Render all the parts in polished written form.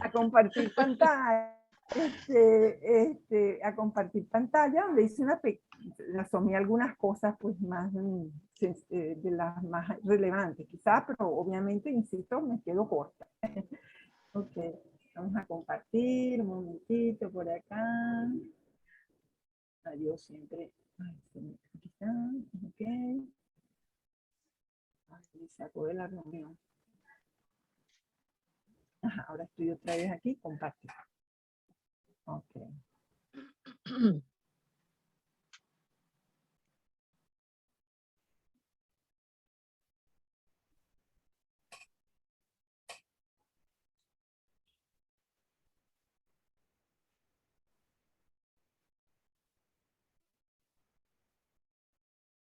a compartir pantalla. A compartir pantalla, donde hice asomé algunas cosas pues más de las más relevantes quizás, pero obviamente, insisto, me quedo corta. Ok, vamos a compartir un momentito por acá. Adiós siempre. Aquí está, ok. Ay, se acabó de la reunión. Ajá, ahora estoy otra vez aquí, compartir. Ok.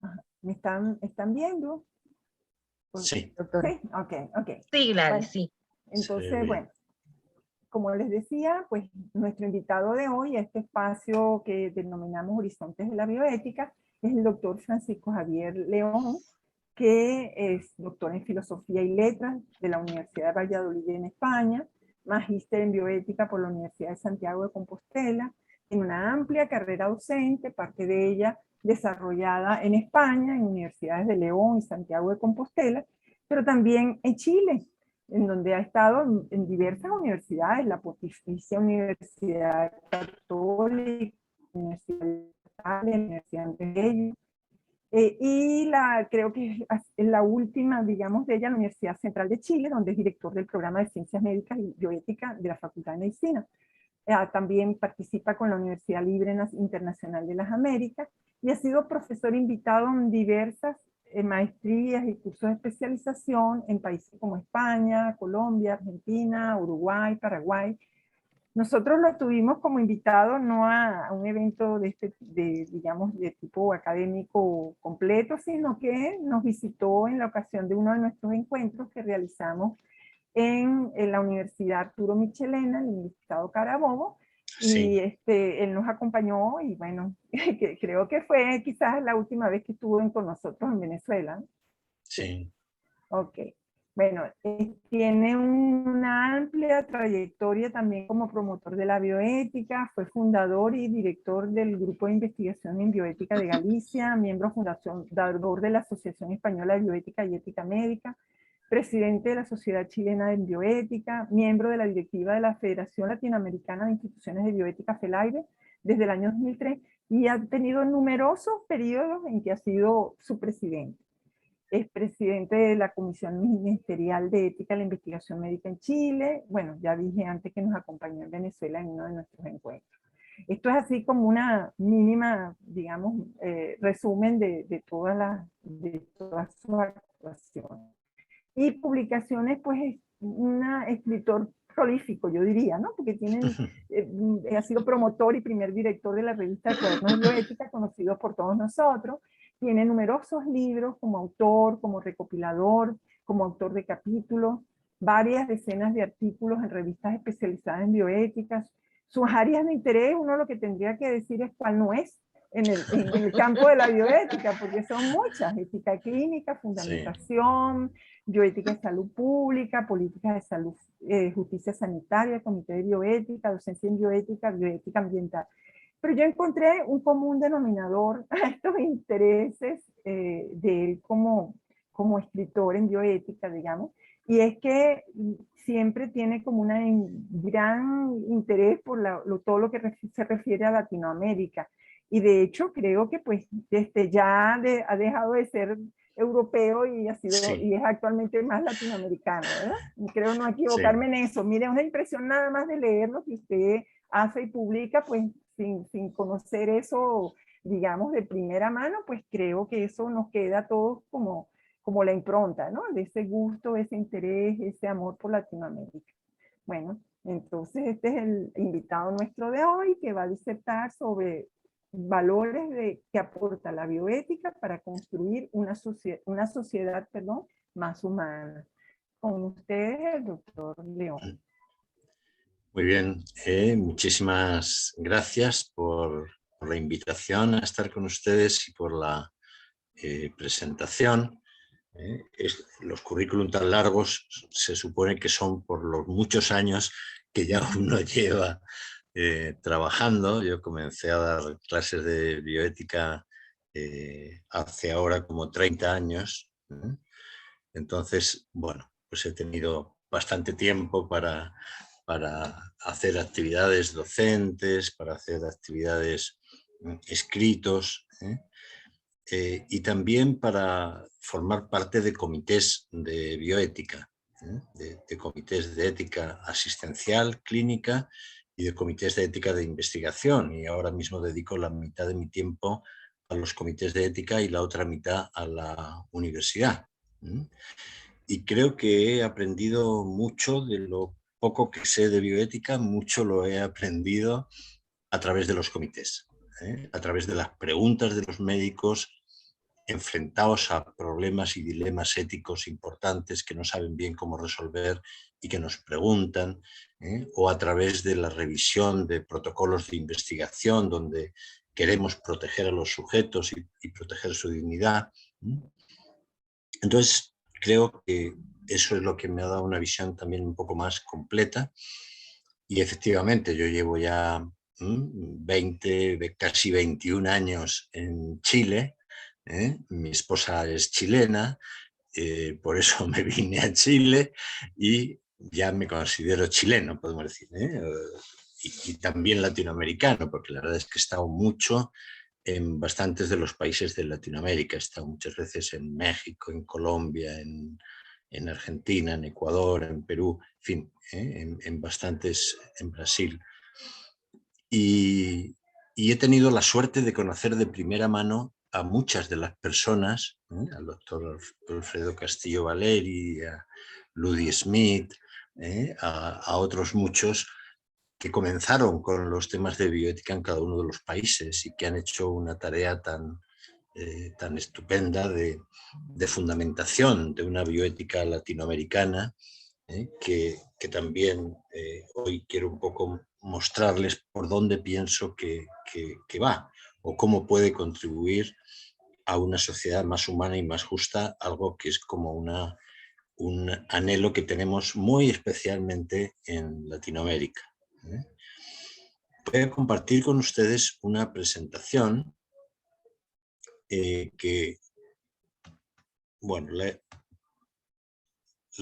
Ajá. ¿Me están viendo? Sí. Doctora. Sí, ok. Sí, Gladys, Bueno, sí. entonces, bueno, como les decía, pues nuestro invitado de hoy a este espacio que denominamos Horizontes de la Bioética es el doctor Francisco Javier León, que es doctor en Filosofía y Letras de la Universidad de Valladolid en España, magíster en Bioética por la Universidad de Santiago de Compostela, en una amplia carrera docente, parte de ella desarrollada en España, en universidades de León y Santiago de Compostela, pero también en Chile, en donde ha estado en diversas universidades, la Pontificia Universidad Católica, la Universidad de Ellos, y creo que es la última, digamos, de ella, la Universidad Central de Chile, donde es director del programa de Ciencias Médicas y Bioética de la Facultad de Medicina. También participa con la Universidad Libre Internacional de las Américas y ha sido profesor invitado en diversas maestrías y cursos de especialización en países como España, Colombia, Argentina, Uruguay, Paraguay. Nosotros lo tuvimos como invitado no a un evento digamos, de tipo académico completo, sino que nos visitó en la ocasión de uno de nuestros encuentros que realizamos en la Universidad Arturo Michelena, en el estado Carabobo, y Sí. él nos acompañó y bueno, creo que fue quizás la última vez que estuvo con nosotros en Venezuela. Sí. Ok. Bueno, tiene una amplia trayectoria también como promotor de la bioética, fue fundador y director del Grupo de Investigación en Bioética de Galicia, miembro fundador de la Asociación Española de Bioética y Ética Médica, presidente de la Sociedad Chilena de Bioética, miembro de la directiva de la Federación Latinoamericana de Instituciones de Bioética, FELAIBE, desde el año 2003, y ha tenido numerosos periodos en que ha sido su presidente. Es presidente de la Comisión Ministerial de Ética de la Investigación Médica en Chile. Bueno, ya dije antes que nos acompañó en Venezuela en uno de nuestros encuentros. Esto es así como una mínima, digamos, resumen de todas sus actuaciones. Y publicaciones, pues es un escritor prolífico, yo diría, ¿no? Porque ha sido promotor y primer director de la revista de Cuadernos de Bioética, conocidos por todos nosotros. Tiene numerosos libros como autor, como recopilador, como autor de capítulos, varias decenas de artículos en revistas especializadas en bioética. Sus áreas de interés, uno lo que tendría que decir es cuál no es en el campo de la bioética, porque son muchas: ética clínica, fundamentación, bioética de salud pública, políticas de salud, justicia sanitaria, comité de bioética, docencia en bioética, bioética ambiental. Pero yo encontré un común denominador a estos intereses de él como escritor en bioética, digamos, y es que siempre tiene como un gran interés por todo lo que se refiere a Latinoamérica. Y de hecho creo que pues ya ha dejado de ser europeo y y es actualmente más latinoamericano, ¿verdad? Y creo no equivocarme en eso. Mire, una impresión nada más de leer lo que usted hace y publica, pues sin conocer eso, digamos, de primera mano, pues creo que eso nos queda a todos como la impronta, ¿no? De ese gusto, ese interés, ese amor por Latinoamérica. Bueno, entonces este es el invitado nuestro de hoy, que va a disertar sobre valores que aporta la bioética para construir una sociedad, más humana. Con ustedes, el doctor León. Muy bien, muchísimas gracias por la invitación a estar con ustedes y por la presentación. Los currículum tan largos se supone que son por los muchos años que ya uno lleva trabajando. Yo comencé a dar clases de bioética hace ahora como 30 años. Entonces, bueno, pues he tenido bastante tiempo para hacer actividades docentes, para hacer actividades escritos, y también para formar parte de comités de bioética, de comités de ética asistencial, clínica y de comités de ética de investigación. Y ahora mismo dedico la mitad de mi tiempo a los comités de ética y la otra mitad a la universidad. Y creo que he aprendido mucho de lo poco que sé de bioética, mucho lo he aprendido a través de los comités, a través de las preguntas de los médicos enfrentados a problemas y dilemas éticos importantes que no saben bien cómo resolver y que nos preguntan, o a través de la revisión de protocolos de investigación donde queremos proteger a los sujetos y proteger su dignidad. Entonces, creo que eso es lo que me ha dado una visión también un poco más completa. Y efectivamente, yo llevo ya 20, casi 21 años en Chile. Mi esposa es chilena, por eso me vine a Chile y ya me considero chileno, podemos decir, y también latinoamericano, porque la verdad es que he estado mucho en bastantes de los países de Latinoamérica. He estado muchas veces en México, en Colombia, en Argentina, en Ecuador, en Perú, en fin, en bastantes, en Brasil. Y he tenido la suerte de conocer de primera mano a muchas de las personas, al doctor Alfredo Castillo Valeri, a Ludi Smith, a otros muchos que comenzaron con los temas de bioética en cada uno de los países y que han hecho una tarea tan estupenda de fundamentación de una bioética latinoamericana, que también hoy quiero un poco mostrarles por dónde pienso que va o cómo puede contribuir a una sociedad más humana y más justa, algo que es como un anhelo que tenemos muy especialmente en Latinoamérica. Voy a compartir con ustedes una presentación que, bueno, la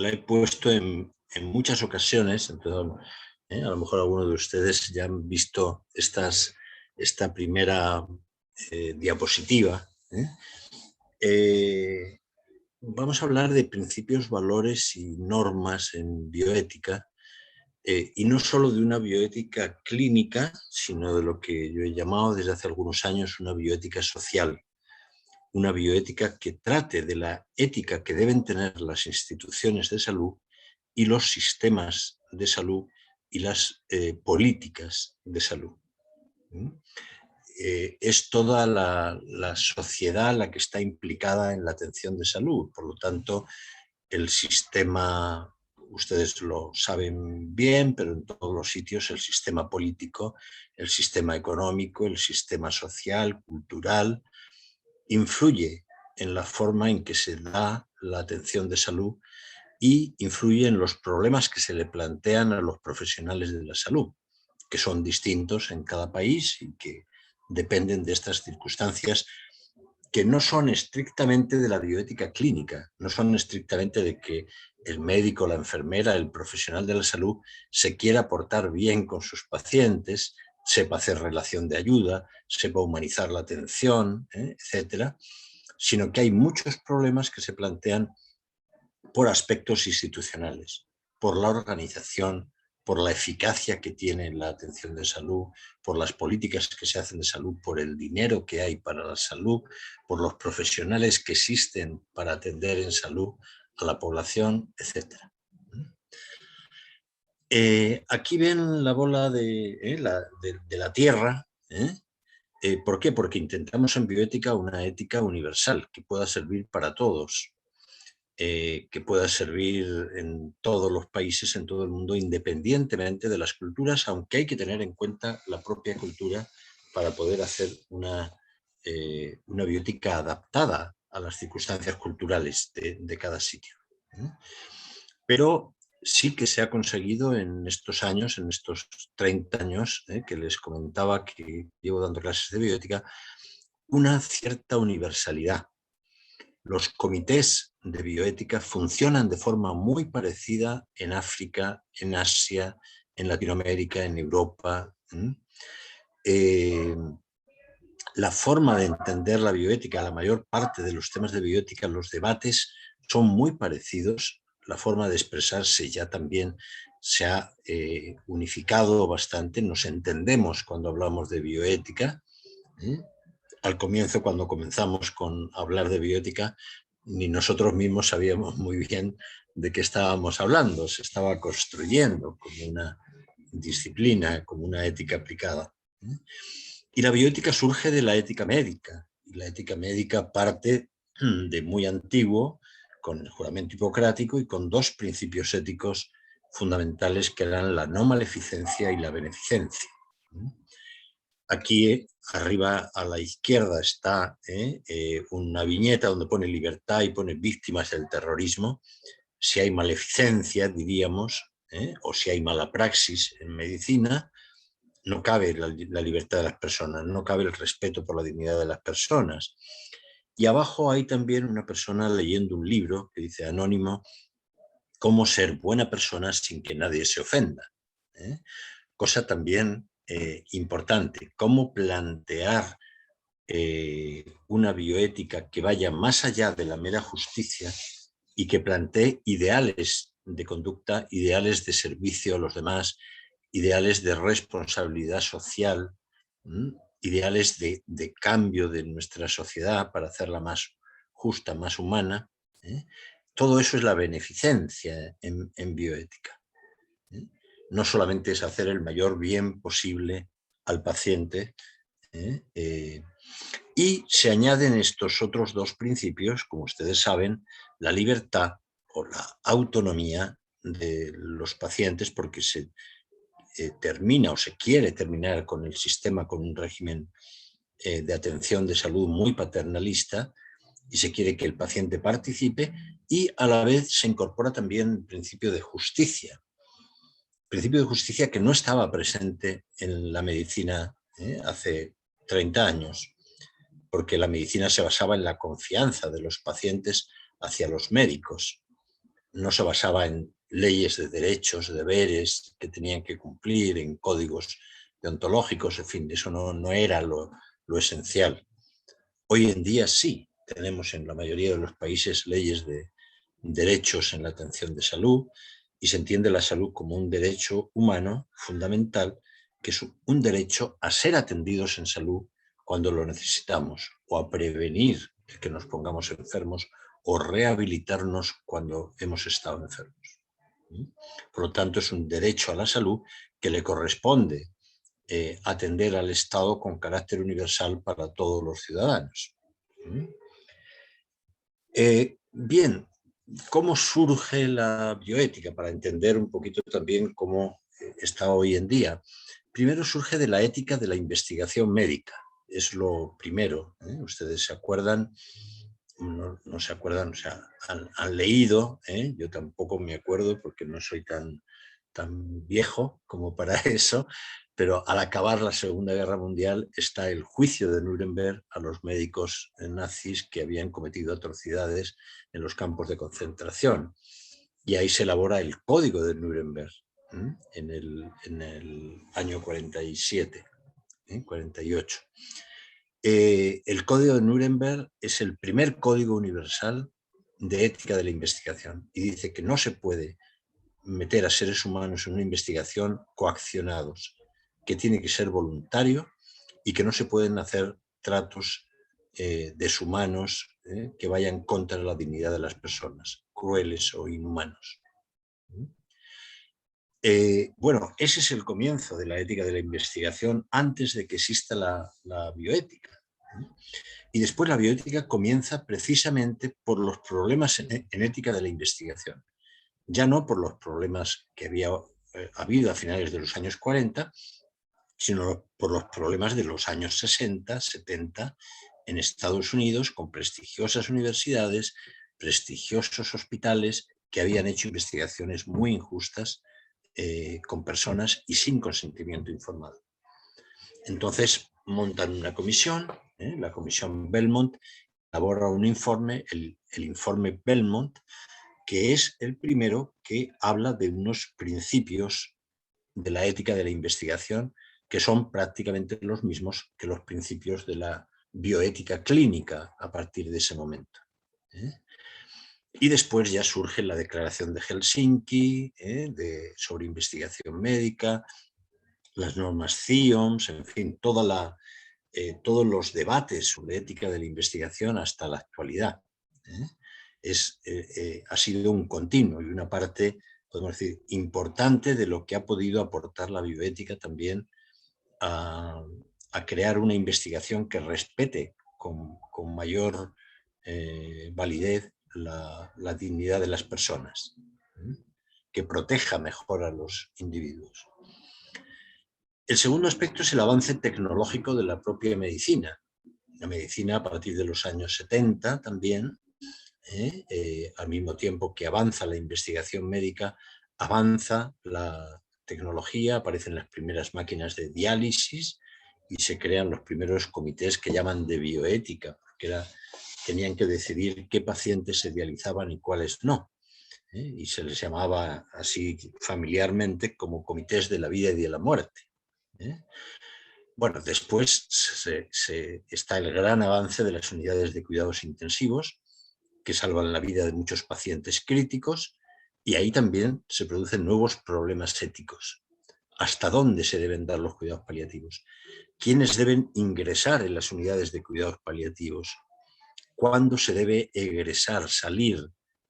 he puesto en muchas ocasiones. Entonces, a lo mejor algunos de ustedes ya han visto esta primera diapositiva. Vamos a hablar de principios, valores y normas en bioética, y no solo de una bioética clínica, sino de lo que yo he llamado desde hace algunos años una bioética social. Una bioética que trate de la ética que deben tener las instituciones de salud y los sistemas de salud y las políticas de salud. Es toda la sociedad la que está implicada en la atención de salud. Por lo tanto, el sistema, ustedes lo saben bien, pero en todos los sitios el sistema político, el sistema económico, el sistema social, cultural, influye en la forma en que se da la atención de salud y influye en los problemas que se le plantean a los profesionales de la salud, que son distintos en cada país y que dependen de estas circunstancias que no son estrictamente de la bioética clínica, no son estrictamente de que el médico, la enfermera, el profesional de la salud se quiera portar bien con sus pacientes, sepa hacer relación de ayuda, sepa humanizar la atención, etcétera, sino que hay muchos problemas que se plantean por aspectos institucionales, por la organización, por la eficacia que tiene la atención de salud, por las políticas que se hacen de salud, por el dinero que hay para la salud, por los profesionales que existen para atender en salud a la población, etc. Aquí ven la bola de la Tierra. ¿Por qué? Porque intentamos en bioética una ética universal que pueda servir para todos. Que pueda servir en todos los países, en todo el mundo, independientemente de las culturas, aunque hay que tener en cuenta la propia cultura para poder hacer una bioética adaptada a las circunstancias culturales de cada sitio. Pero sí que se ha conseguido en estos años, en estos 30 años que les comentaba que llevo dando clases de bioética, una cierta universalidad. Los comités de bioética funcionan de forma muy parecida en África, en Asia, en Latinoamérica, en Europa. La forma de entender la bioética, la mayor parte de los temas de bioética, los debates son muy parecidos. La forma de expresarse ya también se ha unificado bastante. Nos entendemos cuando hablamos de bioética. Al comienzo, cuando comenzamos con hablar de bioética, ni nosotros mismos sabíamos muy bien de qué estábamos hablando. Se estaba construyendo como una disciplina, como una ética aplicada. Y la bioética surge de la ética médica. Y la ética médica parte de muy antiguo, con el juramento hipocrático y con dos principios éticos fundamentales que eran la no maleficencia y la beneficencia. Aquí arriba a la izquierda está una viñeta donde pone libertad y pone víctimas del terrorismo. Si hay maleficencia, diríamos, o si hay mala praxis en medicina, no cabe la libertad de las personas, no cabe el respeto por la dignidad de las personas. Y abajo hay también una persona leyendo un libro que dice anónimo, cómo ser buena persona sin que nadie se ofenda. Cosa también importante, cómo plantear una bioética que vaya más allá de la mera justicia y que plantee ideales de conducta, ideales de servicio a los demás, ideales de responsabilidad social, ideales de cambio de nuestra sociedad para hacerla más justa, más humana. Todo eso es la beneficencia en bioética. No solamente es hacer el mayor bien posible al paciente, y se añaden estos otros dos principios, como ustedes saben, la libertad o la autonomía de los pacientes, porque se termina o se quiere terminar con el sistema, con un régimen de atención de salud muy paternalista, y se quiere que el paciente participe, y a la vez se incorpora también el principio de justicia. Principio de justicia que no estaba presente en la medicina hace 30 años, porque la medicina se basaba en la confianza de los pacientes hacia los médicos. No se basaba en leyes de derechos, deberes que tenían que cumplir, en códigos deontológicos, en fin, eso no era lo esencial. Hoy en día sí, tenemos en la mayoría de los países leyes de derechos en la atención de salud, y se entiende la salud como un derecho humano fundamental, que es un derecho a ser atendidos en salud cuando lo necesitamos, o a prevenir que nos pongamos enfermos, o rehabilitarnos cuando hemos estado enfermos. Por lo tanto, es un derecho a la salud que le corresponde atender al Estado con carácter universal para todos los ciudadanos. Bien, ¿cómo surge la bioética? Para entender un poquito también cómo está hoy en día. Primero surge de la ética de la investigación médica. Es lo primero. Ustedes se acuerdan, no se acuerdan, o sea, han leído, yo tampoco me acuerdo porque no soy tan viejo como para eso, pero al acabar la Segunda Guerra Mundial está el juicio de Nuremberg a los médicos nazis que habían cometido atrocidades en los campos de concentración. Y ahí se elabora el Código de Nuremberg en el año 47, 48. El Código de Nuremberg es el primer código universal de ética de la investigación y dice que no se puede meter a seres humanos en una investigación coaccionados, que tiene que ser voluntario y que no se pueden hacer tratos deshumanos que vayan contra la dignidad de las personas, crueles o inhumanos. Bueno, ese es el comienzo de la ética de la investigación antes de que exista la bioética. Y después la bioética comienza precisamente por los problemas en ética de la investigación. Ya no por los problemas que había habido a finales de los años 40, sino por los problemas de los años 60, 70, en Estados Unidos con prestigiosas universidades, prestigiosos hospitales que habían hecho investigaciones muy injustas con personas y sin consentimiento informado. Entonces montan una comisión, la comisión Belmont, elabora un informe, el informe Belmont, que es el primero que habla de unos principios de la ética de la investigación que son prácticamente los mismos que los principios de la bioética clínica a partir de ese momento. Y después ya surge la Declaración de Helsinki sobre investigación médica, las normas CIOMS, en fin, todos los debates sobre ética de la investigación hasta la actualidad. Ha sido un continuo y una parte, podemos decir, importante de lo que ha podido aportar la bioética también a crear una investigación que respete con mayor validez la dignidad de las personas, que proteja mejor a los individuos. El segundo aspecto es el avance tecnológico de la propia medicina. La medicina a partir de los años 70 también, al mismo tiempo que avanza la investigación médica, avanza la tecnología, aparecen las primeras máquinas de diálisis y se crean los primeros comités que llaman de bioética, porque tenían que decidir qué pacientes se dializaban y cuáles no. Y se les llamaba así familiarmente como comités de la vida y de la muerte. Bueno, después está el gran avance de las unidades de cuidados intensivos, que salvan la vida de muchos pacientes críticos, y ahí también se producen nuevos problemas éticos. ¿Hasta dónde se deben dar los cuidados paliativos? ¿Quiénes deben ingresar en las unidades de cuidados paliativos? ¿Cuándo se debe egresar, salir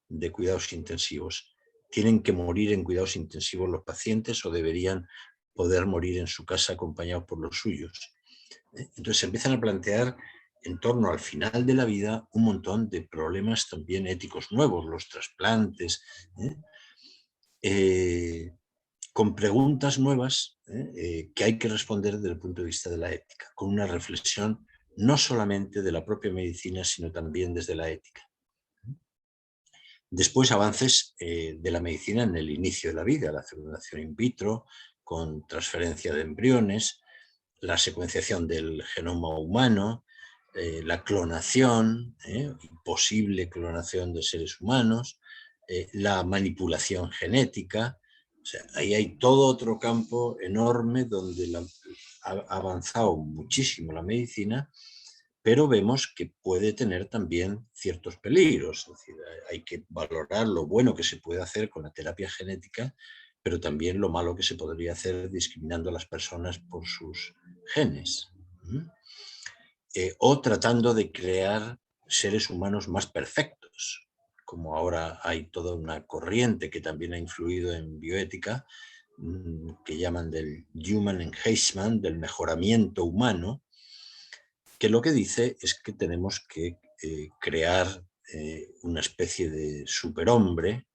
de cuidados intensivos? ¿Tienen que morir en cuidados intensivos los pacientes o deberían poder morir en su casa acompañados por los suyos? Entonces se empiezan a plantear en torno al final de la vida un montón de problemas también éticos nuevos, los trasplantes, con preguntas nuevas que hay que responder desde el punto de vista de la ética, con una reflexión no solamente de la propia medicina, sino también desde la ética. Después avances de la medicina en el inicio de la vida, la fecundación in vitro, con transferencia de embriones, la secuenciación del genoma humano, la clonación, posible clonación de seres humanos, la manipulación genética. O sea, ahí hay todo otro campo enorme donde ha avanzado muchísimo la medicina, pero vemos que puede tener también ciertos peligros. Es decir, hay que valorar lo bueno que se puede hacer con la terapia genética, pero también lo malo que se podría hacer discriminando a las personas por sus genes. O tratando de crear seres humanos más perfectos, como ahora hay toda una corriente que también ha influido en bioética, que llaman del Human Enhancement, del mejoramiento humano, que lo que dice es que tenemos que crear una especie de superhombre,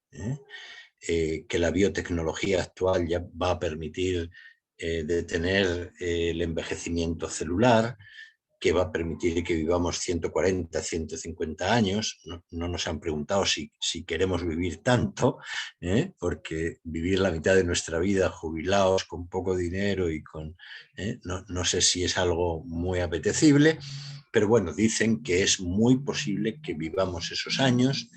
que la biotecnología actual ya va a permitir detener el envejecimiento celular, que va a permitir que vivamos 140, 150 años. No nos han preguntado si queremos vivir tanto, porque vivir la mitad de nuestra vida jubilados con poco dinero y no sé si es algo muy apetecible, pero bueno, dicen que es muy posible que vivamos esos años,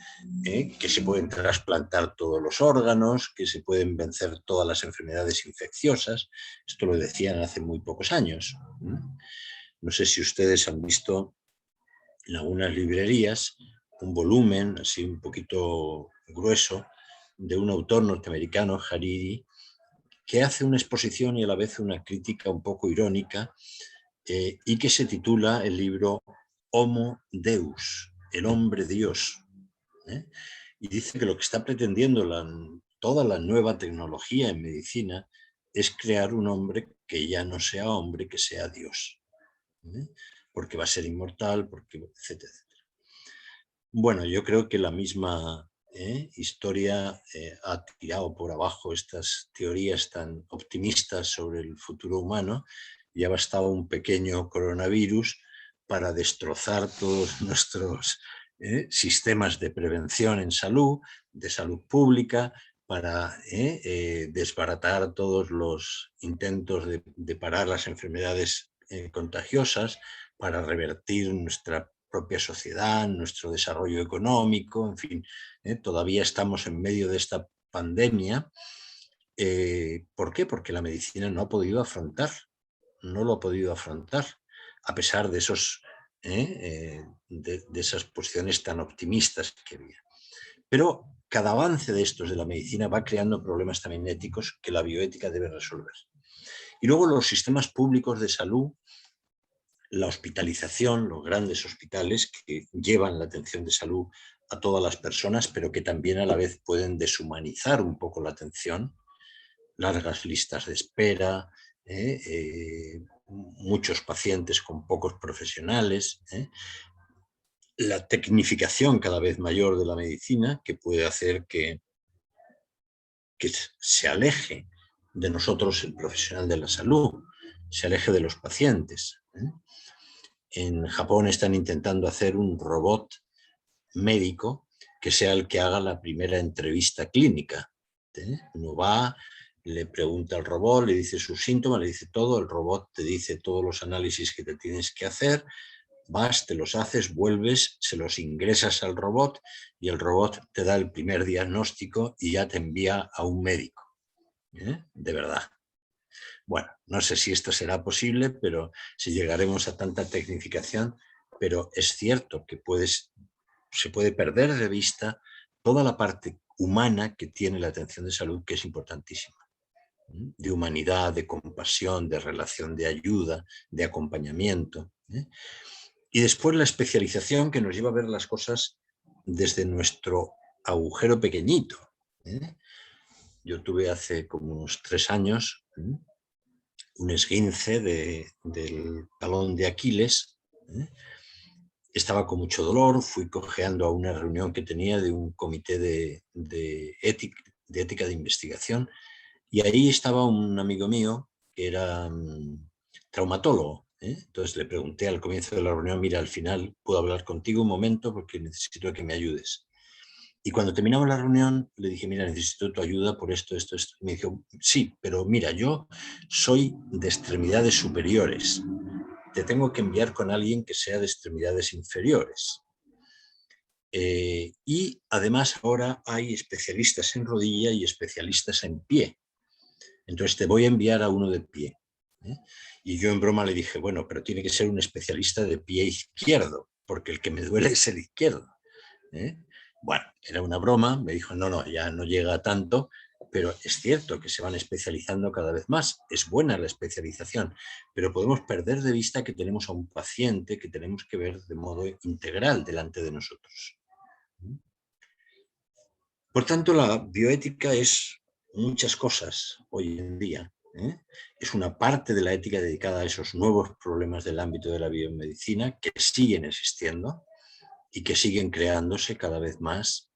que se pueden trasplantar todos los órganos, que se pueden vencer todas las enfermedades infecciosas. Esto lo decían hace muy pocos años. No sé si ustedes han visto en algunas librerías un volumen así un poquito grueso de un autor norteamericano, Hariri, que hace una exposición y a la vez una crítica un poco irónica y que se titula el libro Homo Deus, el hombre Dios. Y dice que lo que está pretendiendo toda la nueva tecnología en medicina es crear un hombre que ya no sea hombre, que sea Dios. Porque va a ser inmortal, etcétera, etcétera. Bueno, yo creo que la misma historia ha tirado por abajo estas teorías tan optimistas sobre el futuro humano. Ya bastaba un pequeño coronavirus para destrozar todos nuestros sistemas de prevención en salud, de salud pública, para desbaratar todos los intentos de parar las enfermedades contagiosas, para revertir nuestra propia sociedad, nuestro desarrollo económico, en fin, todavía estamos en medio de esta pandemia. ¿Por qué? Porque la medicina no ha podido afrontar, no lo ha podido afrontar, a pesar de de esas posiciones tan optimistas que había. Pero cada avance de estos de la medicina va creando problemas también éticos que la bioética debe resolver. Y luego los sistemas públicos de salud, la hospitalización, los grandes hospitales que llevan la atención de salud a todas las personas, pero que también a la vez pueden deshumanizar un poco la atención, largas listas de espera, muchos pacientes con pocos profesionales, la tecnificación cada vez mayor de la medicina, que puede hacer que se aleje de nosotros el profesional de la salud, se aleje de los pacientes. En Japón están intentando hacer un robot médico que sea el que haga la primera entrevista clínica. Uno va, le pregunta al robot, le dice sus síntomas, le dice todo, el robot te dice todos los análisis que te tienes que hacer, vas, te los haces, vuelves, se los ingresas al robot y el robot te da el primer diagnóstico y ya te envía a un médico. De verdad. Bueno, no sé si esto será posible, pero si llegaremos a tanta tecnificación, pero es cierto que se puede perder de vista toda la parte humana que tiene la atención de salud, que es importantísima. De humanidad, de compasión, de relación de ayuda, de acompañamiento. Y después la especialización, que nos lleva a ver las cosas desde nuestro agujero pequeñito. Yo tuve hace como unos 3 años un esguince del talón de Aquiles. Estaba con mucho dolor, fui cojeando a una reunión que tenía de un comité de ética de investigación, y ahí estaba un amigo mío que era traumatólogo. Entonces le pregunté al comienzo de la reunión, mira, al final puedo hablar contigo un momento porque necesito que me ayudes. Y cuando terminamos la reunión le dije, mira, necesito tu ayuda por esto. Y me dijo, sí, pero mira, yo soy de extremidades superiores. Te tengo que enviar con alguien que sea de extremidades inferiores. Y además ahora hay especialistas en rodilla y especialistas en pie. Entonces te voy a enviar a uno de pie. Y yo en broma le dije, bueno, pero tiene que ser un especialista de pie izquierdo, porque el que me duele es el izquierdo. Bueno, era una broma, me dijo, no, ya no llega a tanto, pero es cierto que se van especializando cada vez más. Es buena la especialización, pero podemos perder de vista que tenemos a un paciente que tenemos que ver de modo integral delante de nosotros. Por tanto, la bioética es muchas cosas hoy en día. Es una parte de la ética dedicada a esos nuevos problemas del ámbito de la biomedicina que siguen existiendo y que siguen creándose cada vez más.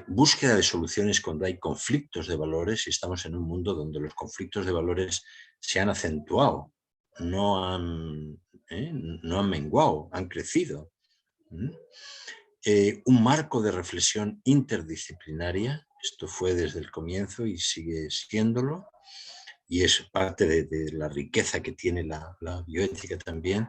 Búsqueda de soluciones cuando hay conflictos de valores, y estamos en un mundo donde los conflictos de valores se han acentuado, no han menguado, han crecido. Un marco de reflexión interdisciplinaria, esto fue desde el comienzo y sigue siéndolo, y es parte de la riqueza que tiene la bioética también.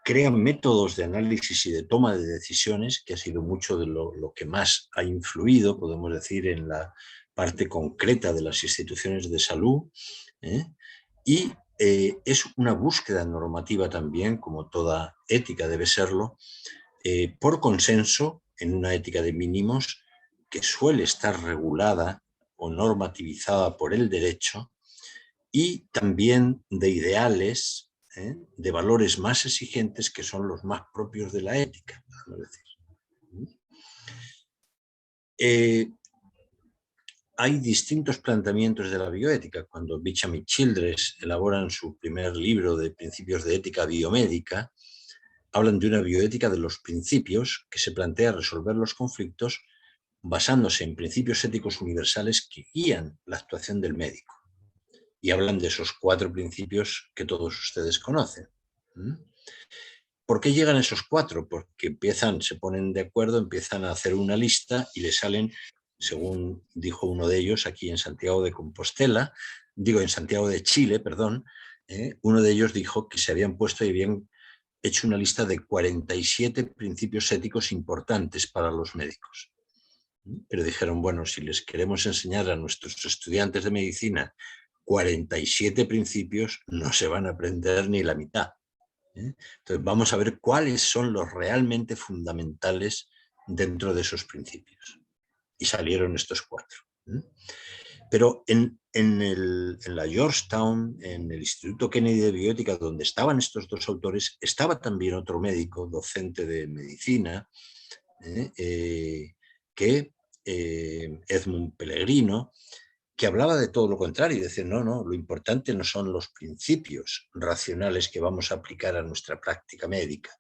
Crean métodos de análisis y de toma de decisiones, que ha sido mucho de lo que más ha influido, podemos decir, en la parte concreta de las instituciones de salud. Y es una búsqueda normativa también, como toda ética debe serlo, por consenso, en una ética de mínimos que suele estar regulada o normativizada por el derecho, y también de ideales, de valores más exigentes que son los más propios de la ética, podemos decir. Hay distintos planteamientos de la bioética. Cuando Beecham y Childress elaboran su primer libro de principios de ética biomédica, hablan de una bioética de los principios que se plantea resolver los conflictos basándose en principios éticos universales que guían la actuación del médico. Y hablan de esos 4 principios que todos ustedes conocen. ¿Por qué llegan esos 4? Porque se ponen de acuerdo, empiezan a hacer una lista y les salen, según dijo uno de ellos aquí en Santiago de Compostela, en Santiago de Chile, perdón, uno de ellos dijo que se habían puesto y habían hecho una lista de 47 principios éticos importantes para los médicos. Pero dijeron, bueno, si les queremos enseñar a nuestros estudiantes de medicina 47 principios, no se van a aprender ni la mitad. Entonces vamos a ver cuáles son los realmente fundamentales dentro de esos principios. Y salieron estos 4. Pero en la Georgetown, en el Instituto Kennedy de Bioética, donde estaban estos 2 autores, estaba también otro médico, docente de medicina, Edmund Pellegrino, que hablaba de todo lo contrario y decía, no, lo importante no son los principios racionales que vamos a aplicar a nuestra práctica médica.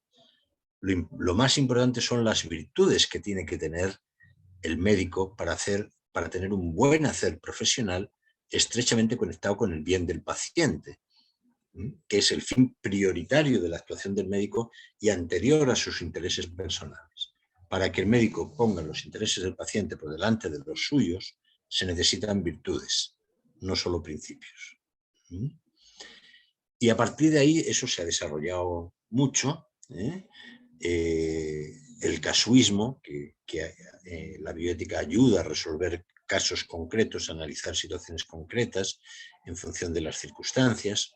Lo más importante son las virtudes que tiene que tener el médico para tener un buen hacer profesional estrechamente conectado con el bien del paciente, que es el fin prioritario de la actuación del médico y anterior a sus intereses personales. Para que el médico ponga los intereses del paciente por delante de los suyos, se necesitan virtudes, no solo principios. Y a partir de ahí eso se ha desarrollado mucho. El casuismo, que la bioética ayuda a resolver casos concretos, a analizar situaciones concretas en función de las circunstancias.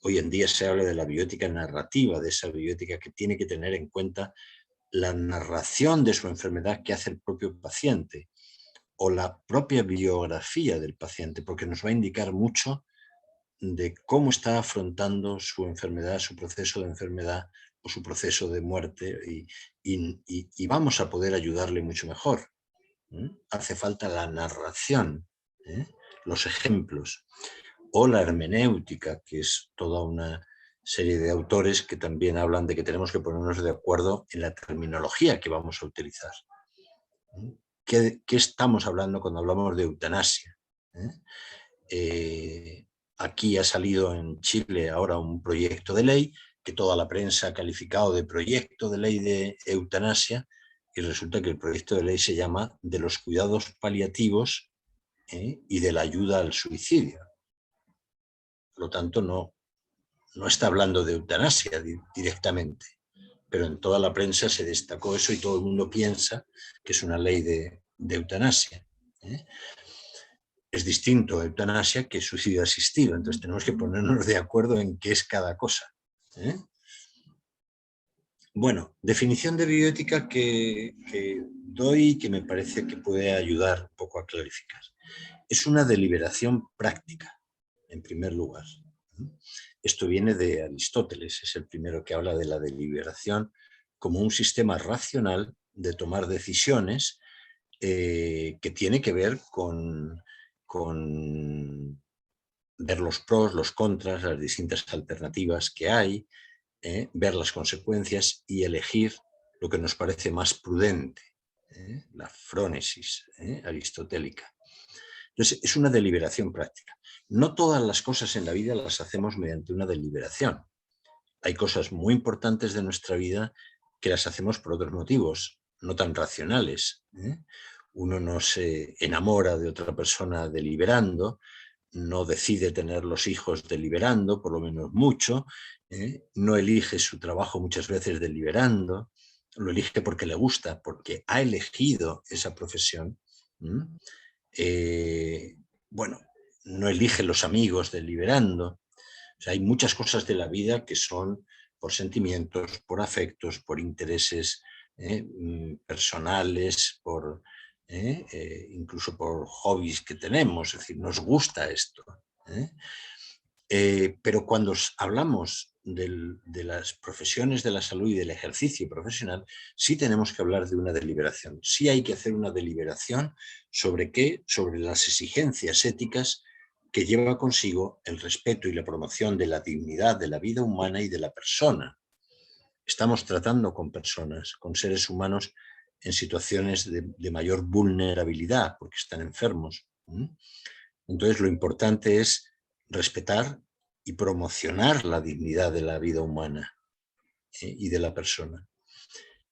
Hoy en día se habla de la bioética narrativa, de esa bioética que tiene que tener en cuenta la narración de su enfermedad que hace el propio paciente o la propia biografía del paciente, porque nos va a indicar mucho de cómo está afrontando su enfermedad, su proceso de enfermedad o su proceso de muerte y vamos a poder ayudarle mucho mejor. Hace falta la narración, los ejemplos o la hermenéutica, que es toda una serie de autores que también hablan de que tenemos que ponernos de acuerdo en la terminología que vamos a utilizar. ¿Qué estamos hablando cuando hablamos de eutanasia? Aquí ha salido en Chile ahora un proyecto de ley que toda la prensa ha calificado de proyecto de ley de eutanasia y resulta que el proyecto de ley se llama de los cuidados paliativos y de la ayuda al suicidio. Por lo tanto, no está hablando de eutanasia directamente, pero en toda la prensa se destacó eso y todo el mundo piensa que es una ley de eutanasia. Es distinto eutanasia que suicidio asistido, entonces tenemos que ponernos de acuerdo en qué es cada cosa. Bueno, definición de bioética que doy y que me parece que puede ayudar un poco a clarificar. Es una deliberación práctica, en primer lugar. Esto viene de Aristóteles, es el primero que habla de la deliberación como un sistema racional de tomar decisiones que tiene que ver con ver los pros, los contras, las distintas alternativas que hay, ver las consecuencias y elegir lo que nos parece más prudente, la frónesis aristotélica. Entonces, es una deliberación práctica. No todas las cosas en la vida las hacemos mediante una deliberación. Hay cosas muy importantes de nuestra vida que las hacemos por otros motivos, no tan racionales. Uno no se enamora de otra persona deliberando, no decide tener los hijos deliberando, por lo menos mucho, no elige su trabajo muchas veces deliberando, lo elige porque le gusta, porque ha elegido esa profesión. Bueno, no elige los amigos deliberando. O sea, hay muchas cosas de la vida que son por sentimientos, por afectos, por intereses personales, incluso por hobbies que tenemos, es decir, nos gusta esto. Pero cuando hablamos de las profesiones de la salud y del ejercicio profesional, sí tenemos que hablar de una deliberación. Sí hay que hacer una deliberación sobre qué, sobre las exigencias éticas que lleva consigo el respeto y la promoción de la dignidad de la vida humana y de la persona. Estamos tratando con personas, con seres humanos en situaciones de mayor vulnerabilidad porque están enfermos. Entonces lo importante es respetar y promocionar la dignidad de la vida humana y de la persona.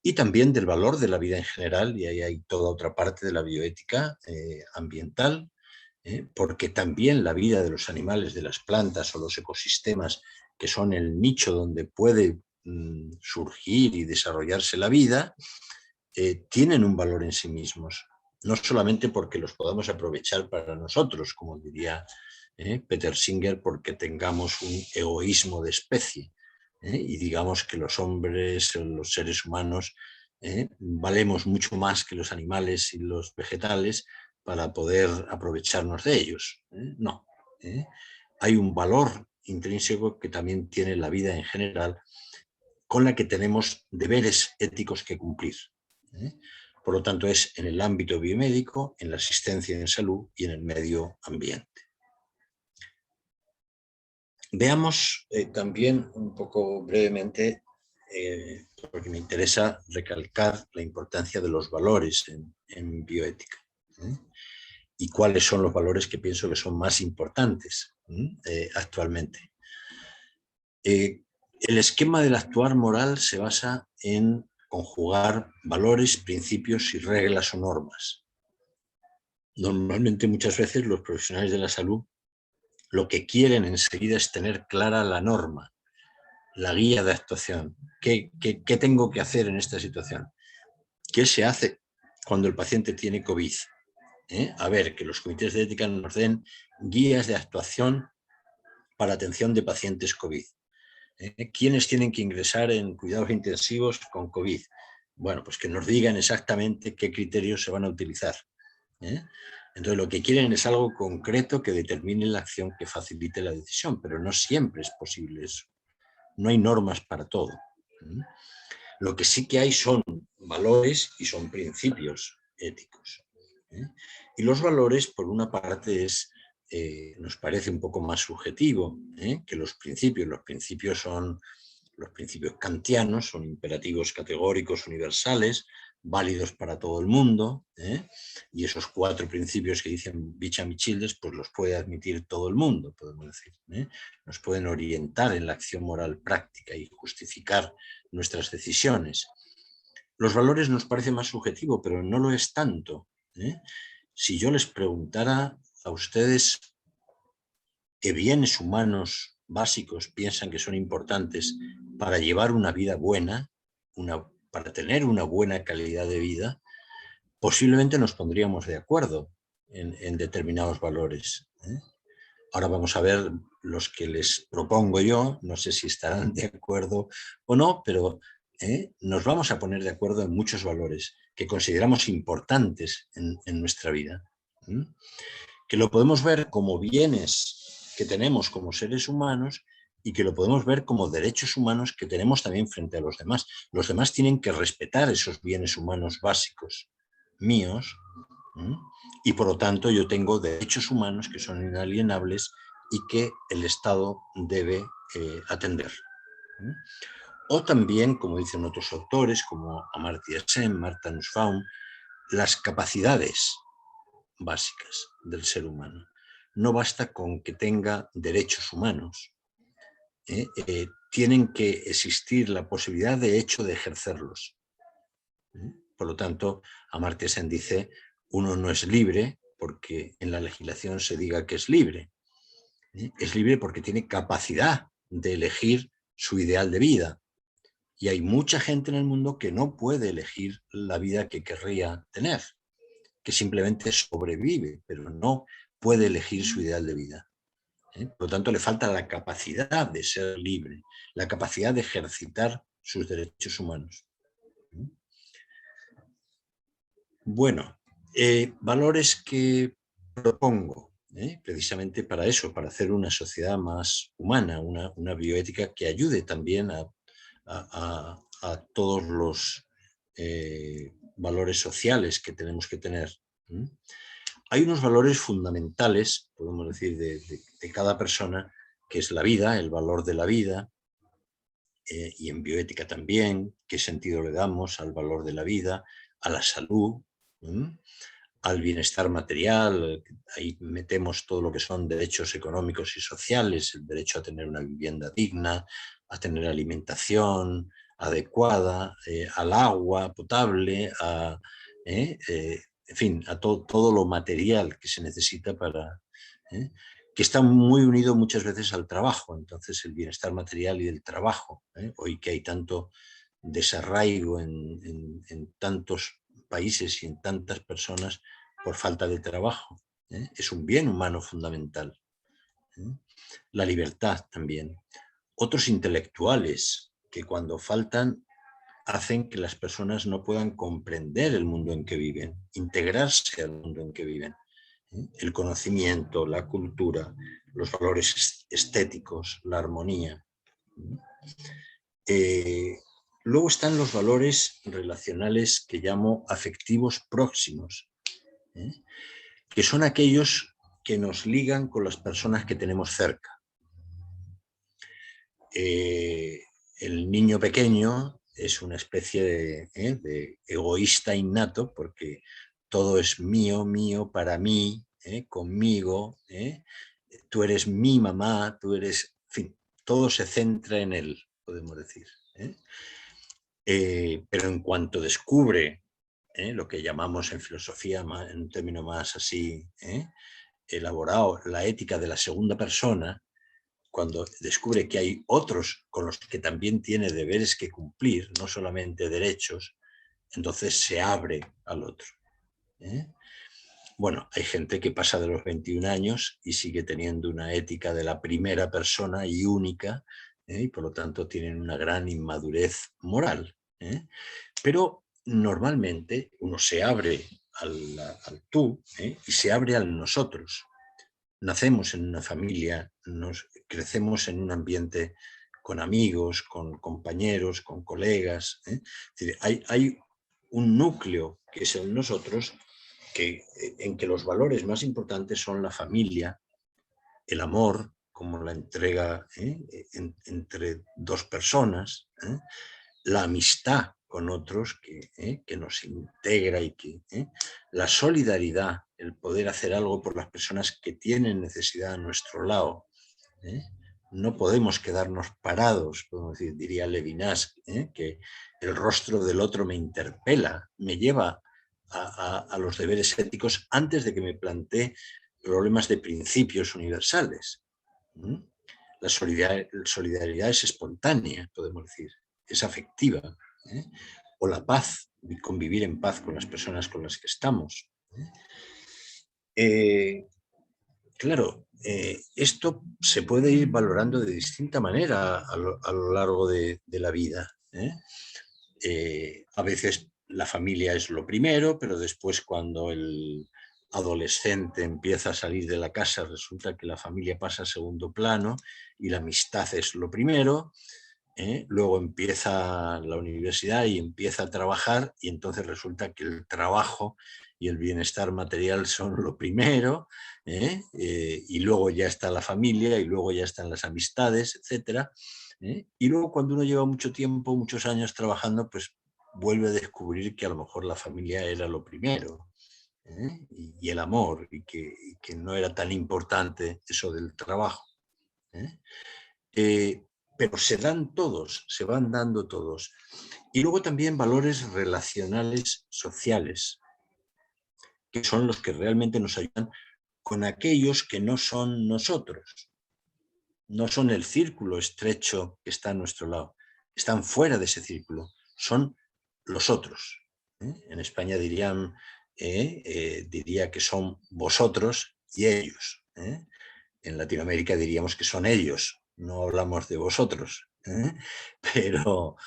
Y también del valor de la vida en general, y ahí hay toda otra parte de la bioética ambiental, porque también la vida de los animales, de las plantas o los ecosistemas, que son el nicho donde puede surgir y desarrollarse la vida, tienen un valor en sí mismos, no solamente porque los podamos aprovechar para nosotros, como diría Peter Singer, porque tengamos un egoísmo de especie y digamos que los hombres, los seres humanos, valemos mucho más que los animales y los vegetales para poder aprovecharnos de ellos. No. Hay un valor intrínseco que también tiene la vida en general, con la que tenemos deberes éticos que cumplir. Por lo tanto, es en el ámbito biomédico, en la asistencia en salud y en el medio ambiente. Veamos también un poco brevemente, porque me interesa recalcar la importancia de los valores en bioética. Y cuáles son los valores que pienso que son más importantes actualmente. El esquema del actuar moral se basa en conjugar valores, principios y reglas o normas. Normalmente, muchas veces, los profesionales de la salud lo que quieren enseguida es tener clara la norma, la guía de actuación. ¿Qué tengo que hacer en esta situación? ¿Qué se hace cuando el paciente tiene COVID? A ver, que los comités de ética nos den guías de actuación para atención de pacientes COVID. ¿Quiénes tienen que ingresar en cuidados intensivos con COVID? Bueno, pues que nos digan exactamente qué criterios se van a utilizar. Entonces, lo que quieren es algo concreto que determine la acción que facilite la decisión, pero no siempre es posible eso. No hay normas para todo. Lo que sí que hay son valores y son principios éticos. Y los valores, por una parte, nos parece un poco más subjetivo que los principios. Los principios son los principios kantianos, son imperativos categóricos universales, válidos para todo el mundo, y esos 4 principios que dicen Bicham-Childers, pues los puede admitir todo el mundo, podemos decir. Nos pueden orientar en la acción moral práctica y justificar nuestras decisiones. Los valores nos parece más subjetivo, pero no lo es tanto. Si yo les preguntara a ustedes qué bienes humanos básicos piensan que son importantes para llevar una vida buena, para tener una buena calidad de vida, posiblemente nos pondríamos de acuerdo en determinados valores. Ahora vamos a ver los que les propongo yo, no sé si estarán de acuerdo o no, pero nos vamos a poner de acuerdo en muchos valores que consideramos importantes en nuestra vida. Que lo podemos ver como bienes que tenemos como seres humanos y que lo podemos ver como derechos humanos que tenemos también frente a los demás. Los demás tienen que respetar esos bienes humanos básicos míos y por lo tanto yo tengo derechos humanos que son inalienables y que el Estado debe atender. O también, como dicen otros autores como Amartya Sen, Martha Nussbaum, las capacidades básicas del ser humano. No basta con que tenga derechos humanos. Tienen que existir la posibilidad de hecho de ejercerlos. Por lo tanto, Amartya Sen dice, uno no es libre porque en la legislación se diga que es libre. Es libre porque tiene capacidad de elegir su ideal de vida. Y hay mucha gente en el mundo que no puede elegir la vida que querría tener, que simplemente sobrevive, pero no puede elegir su ideal de vida. Por lo tanto, le falta la capacidad de ser libre, la capacidad de ejercitar sus derechos humanos. Bueno, valores que propongo, precisamente para eso, para hacer una sociedad más humana, una bioética que ayude también a todos los valores sociales que tenemos que tener. Hay unos valores fundamentales, podemos decir, de cada persona, que es la vida, el valor de la vida, y en bioética también, qué sentido le damos al valor de la vida, a la salud, al bienestar material. Ahí metemos todo lo que son derechos económicos y sociales, el derecho a tener una vivienda digna, a tener alimentación adecuada, al agua potable, en fin, a todo lo material que se necesita para... que está muy unido muchas veces al trabajo. Entonces el bienestar material y el trabajo, hoy que hay tanto desarraigo en tantos países y en tantas personas por falta de trabajo, es un bien humano fundamental. La libertad también. Otros intelectuales que cuando faltan hacen que las personas no puedan comprender el mundo en que viven, integrarse al mundo en que viven. El conocimiento, la cultura, los valores estéticos, la armonía. Luego están los valores relacionales que llamo afectivos próximos, que son aquellos que nos ligan con las personas que tenemos cerca. El niño pequeño es una especie de egoísta innato, porque todo es mío, mío, para mí, conmigo, tú eres mi mamá, tú eres, en fin, todo se centra en él, podemos decir. Pero en cuanto descubre lo que llamamos en filosofía, en un término más así elaborado, la ética de la segunda persona, cuando descubre que hay otros con los que también tiene deberes que cumplir, no solamente derechos, entonces se abre al otro. Bueno, hay gente que pasa de los 21 años y sigue teniendo una ética de la primera persona y única, y por lo tanto tienen una gran inmadurez moral. Pero normalmente uno se abre al tú y se abre al nosotros. Nacemos en una familia, crecemos en un ambiente con amigos, con compañeros, con colegas. Es decir, hay un núcleo que es el nosotros, en que los valores más importantes son la familia, el amor, como la entrega entre dos personas, la amistad con otros que nos integra y la solidaridad, el poder hacer algo por las personas que tienen necesidad a nuestro lado. No podemos quedarnos parados, podemos decir, diría Levinas, que el rostro del otro me interpela, me lleva a los deberes éticos antes de que me plantee problemas de principios universales. La solidaridad es espontánea, podemos decir, es afectiva. O la paz, convivir en paz con las personas con las que estamos. Claro, esto se puede ir valorando de distinta manera a lo largo de la vida. A veces la familia es lo primero, pero después cuando el adolescente empieza a salir de la casa resulta que la familia pasa a segundo plano y la amistad es lo primero. Luego empieza la universidad y empieza a trabajar y entonces resulta que el trabajo y el bienestar material son lo primero, y luego ya está la familia y luego ya están las amistades, etc. Y luego cuando uno lleva mucho tiempo, muchos años trabajando, pues vuelve a descubrir que a lo mejor la familia era lo primero, y el amor, y que no era tan importante eso del trabajo. Pero se dan todos, se van dando todos. Y luego también valores relacionales sociales, que son los que realmente nos ayudan con aquellos que no son nosotros, no son el círculo estrecho que está a nuestro lado, están fuera de ese círculo, son los otros. En España diría que son vosotros y ellos. En Latinoamérica diríamos que son ellos, no hablamos de vosotros, pero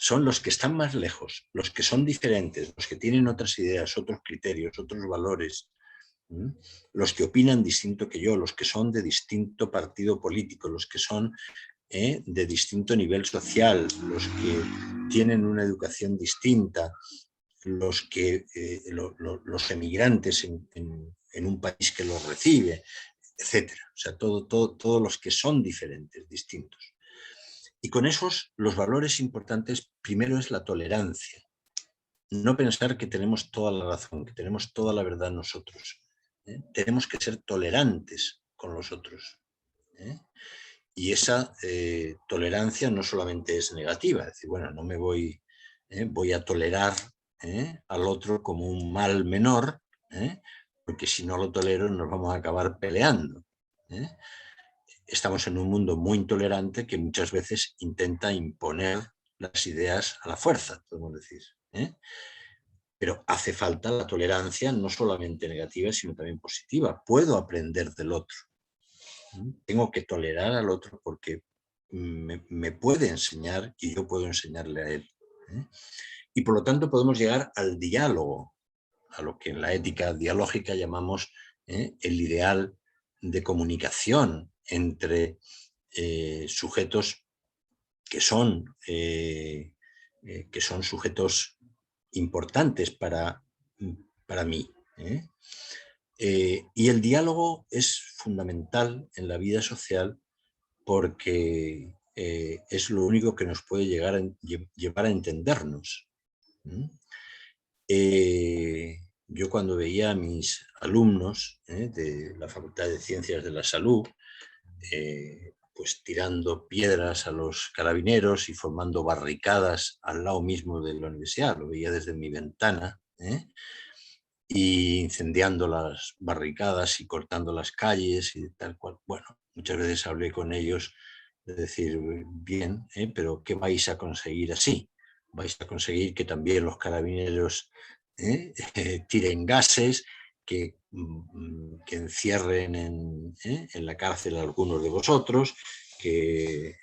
son los que están más lejos, los que son diferentes, los que tienen otras ideas, otros criterios, otros valores, los que opinan distinto que yo, los que son de distinto partido político, los que son de distinto nivel social, los que tienen una educación distinta, los los emigrantes en un país que los recibe, etcétera. O sea, todos los que son diferentes, distintos. Y con esos, los valores importantes, primero es la tolerancia. no pensar que tenemos toda la razón, que tenemos toda la verdad nosotros. Tenemos que ser tolerantes con los otros. Y esa tolerancia no solamente es negativa, es decir, bueno, no me voy, voy a tolerar al otro como un mal menor, porque si no lo tolero nos vamos a acabar peleando. Estamos en un mundo muy intolerante que muchas veces intenta imponer las ideas a la fuerza, podemos decir. Pero hace falta la tolerancia no solamente negativa, sino también positiva. Puedo aprender del otro. Tengo que tolerar al otro porque me puede enseñar y yo puedo enseñarle a él. Y por lo tanto podemos llegar al diálogo, a lo que en la ética dialógica llamamos el ideal de comunicación entre sujetos que son sujetos importantes para mí. Y el diálogo es fundamental en la vida social porque es lo único que nos puede llevar a entendernos. Yo cuando veía a mis alumnos de la Facultad de Ciencias de la Salud, pues tirando piedras a los carabineros y formando barricadas al lado mismo de la universidad, lo veía desde mi ventana, y incendiando las barricadas y cortando las calles y tal cual. Bueno, muchas veces hablé con ellos de decir, bien, pero ¿qué vais a conseguir así? Vais a conseguir que también los carabineros tiren gases, que encierren en la cárcel a algunos de vosotros, que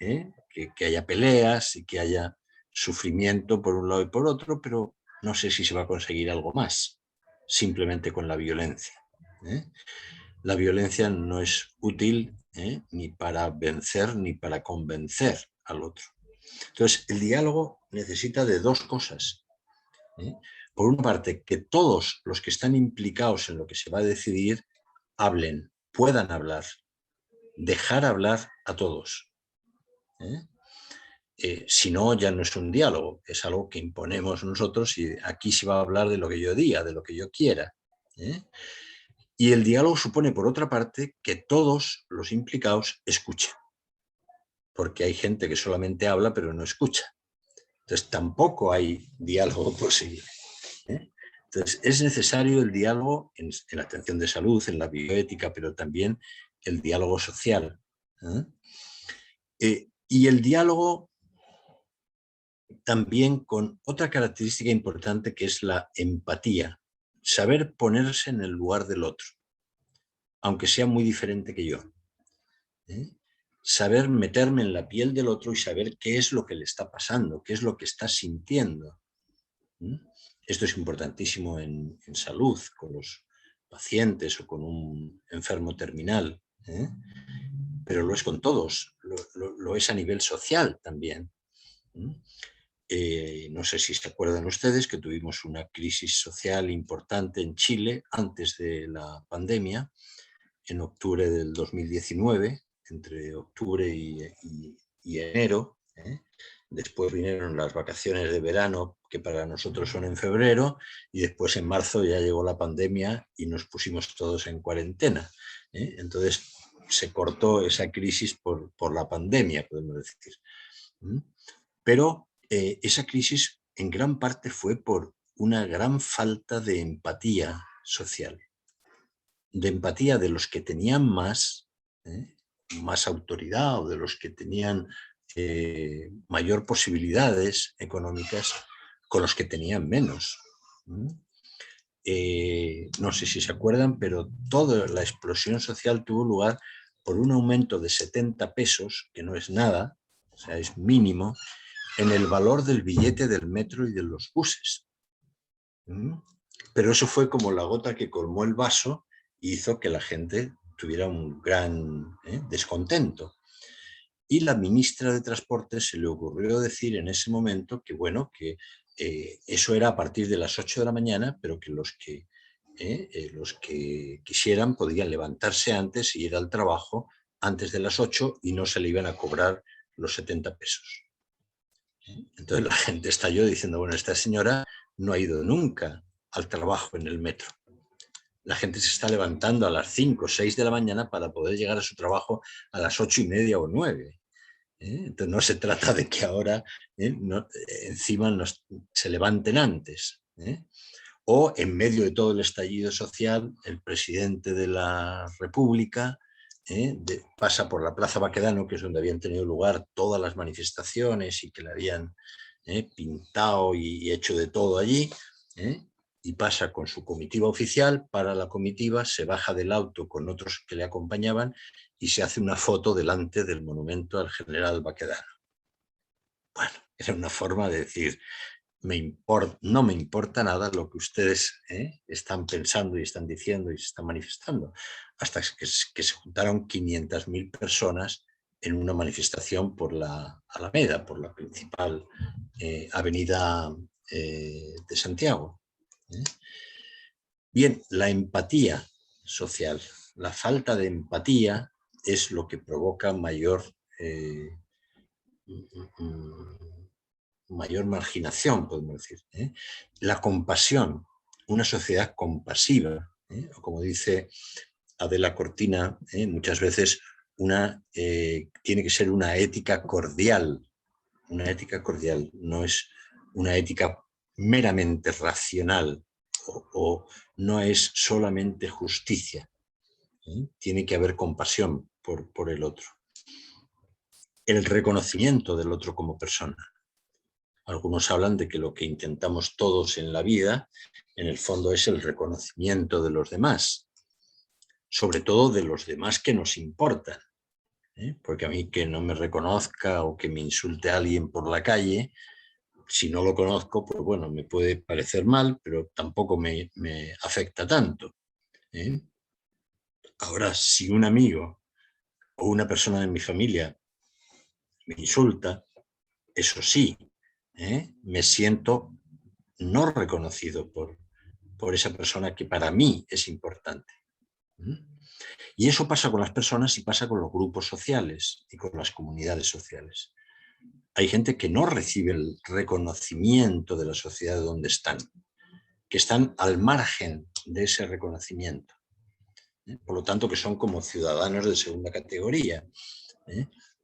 haya peleas y que haya sufrimiento por un lado y por otro, pero no sé si se va a conseguir algo más simplemente con la violencia. La violencia no es útil ni para vencer ni para convencer al otro. Entonces, el diálogo necesita de dos cosas. Por una parte, que todos los que están implicados en lo que se va a decidir hablen, puedan hablar, dejar hablar a todos. Si no, ya no es un diálogo, es algo que imponemos nosotros y aquí se va a hablar de lo que yo diga, de lo que yo quiera. Y el diálogo supone, por otra parte, que todos los implicados escuchen, porque hay gente que solamente habla pero no escucha. Entonces tampoco hay diálogo posible. Entonces es necesario el diálogo en la atención de salud, en la bioética, pero también el diálogo social. Y el diálogo también con otra característica importante que es la empatía, saber ponerse en el lugar del otro, aunque sea muy diferente que yo. Saber meterme en la piel del otro y saber qué es lo que le está pasando, qué es lo que está sintiendo. Esto es importantísimo en salud, con los pacientes o con un enfermo terminal, pero lo es con todos, lo es a nivel social también. No sé si se acuerdan ustedes que tuvimos una crisis social importante en Chile antes de la pandemia, en octubre del 2019, entre octubre y enero. Después vinieron las vacaciones de verano, que para nosotros son en febrero, y después en marzo ya llegó la pandemia y nos pusimos todos en cuarentena. Entonces se cortó esa crisis por la pandemia, podemos decir. Pero esa crisis en gran parte fue por una gran falta de empatía social, de empatía de los que tenían más autoridad o de los que tenían mayor posibilidades económicas con los que tenían menos. No sé si se acuerdan, pero toda la explosión social tuvo lugar por un aumento de 70 pesos, que no es nada, o sea, es mínimo, en el valor del billete del metro y de los buses. Pero eso fue como la gota que colmó el vaso y hizo que la gente tuviera un gran descontento. Y la ministra de Transporte se le ocurrió decir en ese momento que, bueno, que eso era a partir de las 8 de la mañana, pero que los que quisieran podían levantarse antes y ir al trabajo antes de las 8 y no se le iban a cobrar los 70 pesos. Entonces la gente estalló diciendo, bueno, esta señora no ha ido nunca al trabajo en el metro. La gente se está levantando a las 5 o 6 de la mañana para poder llegar a su trabajo a las 8:30 o 9. Entonces no se trata de que ahora encima se levanten antes. O en medio de todo el estallido social, el presidente de la República pasa por la Plaza Baquedano, que es donde habían tenido lugar todas las manifestaciones y que le habían pintado y hecho de todo allí, y pasa con su comitiva oficial, para la comitiva, se baja del auto con otros que le acompañaban y se hace una foto delante del monumento al general Baquedano. Bueno, era una forma de decir, no me importa nada lo que ustedes están pensando y están diciendo y se están manifestando, hasta que se juntaron 500.000 personas en una manifestación por la Alameda, por la principal avenida de Santiago. Bien, la empatía social, la falta de empatía es lo que provoca mayor marginación, podemos decir. La compasión, una sociedad compasiva, o como dice Adela Cortina, muchas veces tiene que ser una ética cordial. Una ética cordial no es una ética meramente racional o no es solamente justicia. Tiene que haber compasión por el otro. El reconocimiento del otro como persona. Algunos hablan de que lo que intentamos todos en la vida, en el fondo, es el reconocimiento de los demás, sobre todo de los demás que nos importan. Porque a mí que no me reconozca o que me insulte a alguien por la calle, si no lo conozco, pues bueno, me puede parecer mal, pero tampoco me afecta tanto. Ahora, si un amigo o una persona de mi familia me insulta, eso sí, me siento no reconocido por esa persona que para mí es importante. Y eso pasa con las personas y pasa con los grupos sociales y con las comunidades sociales. Hay gente que no recibe el reconocimiento de la sociedad donde están, que están al margen de ese reconocimiento. Por lo tanto, que son como ciudadanos de segunda categoría.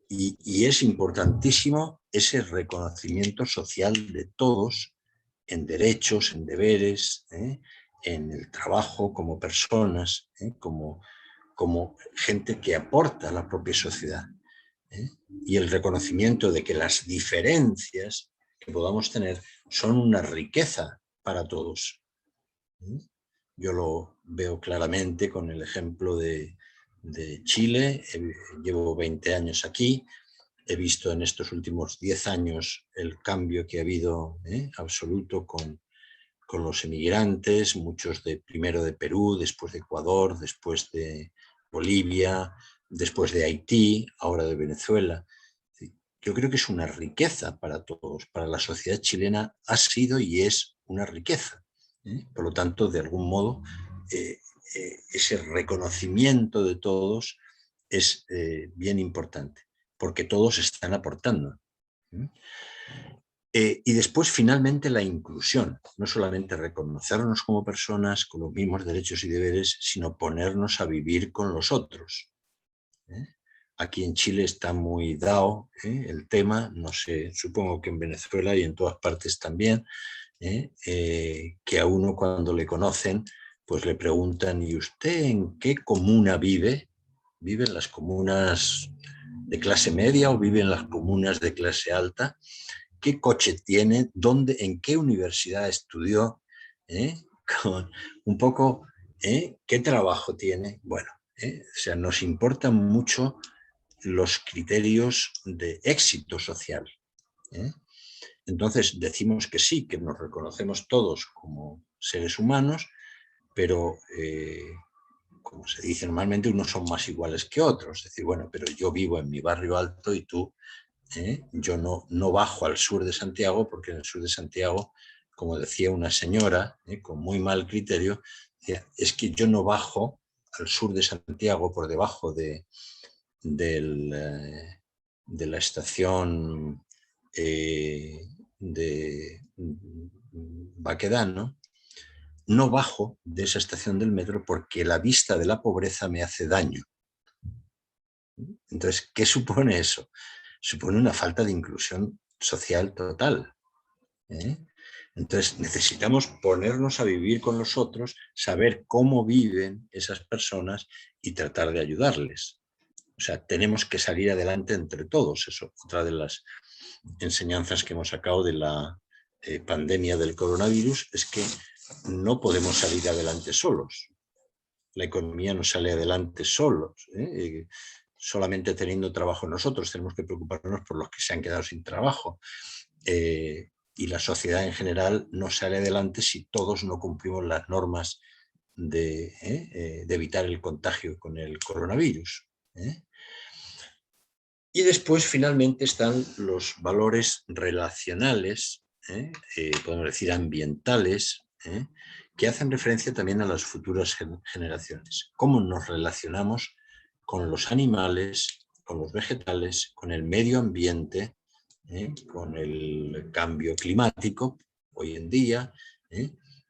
Y es importantísimo ese reconocimiento social de todos en derechos, en deberes, en el trabajo, como personas, como gente que aporta a la propia sociedad. Y el reconocimiento de que las diferencias que podamos tener son una riqueza para todos. Yo lo veo claramente con el ejemplo de Chile. Llevo 20 años aquí. He visto en estos últimos 10 años el cambio que ha habido absoluto con los emigrantes, muchos primero de Perú, después de Ecuador, después de Bolivia, después de Haití, ahora de Venezuela. Yo creo que es una riqueza para todos. Para la sociedad chilena ha sido y es una riqueza. Por lo tanto, de algún modo, ese reconocimiento de todos es bien importante, porque todos están aportando. Y después, finalmente, la inclusión. No solamente reconocernos como personas con los mismos derechos y deberes, sino ponernos a vivir con los otros. Aquí en Chile está muy dado el tema, no sé, supongo que en Venezuela y en todas partes también, que a uno cuando le conocen, pues le preguntan, ¿y usted en qué comuna vive? ¿Vive en las comunas de clase media o vive en las comunas de clase alta? ¿Qué coche tiene? ¿En qué universidad estudió? Un poco, ¿qué trabajo tiene? Bueno, o sea, nos importan mucho los criterios de éxito social. Entonces decimos que sí, que nos reconocemos todos como seres humanos, pero como se dice normalmente, unos son más iguales que otros. Es decir, bueno, pero yo vivo en mi barrio alto y tú, yo no bajo al sur de Santiago, porque en el sur de Santiago, como decía una señora, con muy mal criterio, decía, es que yo no bajo al sur de Santiago por debajo de la estación de Baquedano, no bajo de esa estación del metro porque la vista de la pobreza me hace daño. Entonces, ¿qué supone eso? Supone una falta de inclusión social total. Entonces, necesitamos ponernos a vivir con los otros, saber cómo viven esas personas y tratar de ayudarles. O sea, tenemos que salir adelante entre todos. Eso, otra de las enseñanzas que hemos sacado de la pandemia del coronavirus es que no podemos salir adelante solos. La economía no sale adelante solos, solamente teniendo trabajo nosotros. Tenemos que preocuparnos por los que se han quedado sin trabajo. Y la sociedad en general no sale adelante si todos no cumplimos las normas de evitar el contagio con el coronavirus. Y después, finalmente, están los valores relacionales, podemos decir ambientales, que hacen referencia también a las futuras generaciones. Cómo nos relacionamos con los animales, con los vegetales, con el medio ambiente, con el cambio climático hoy en día,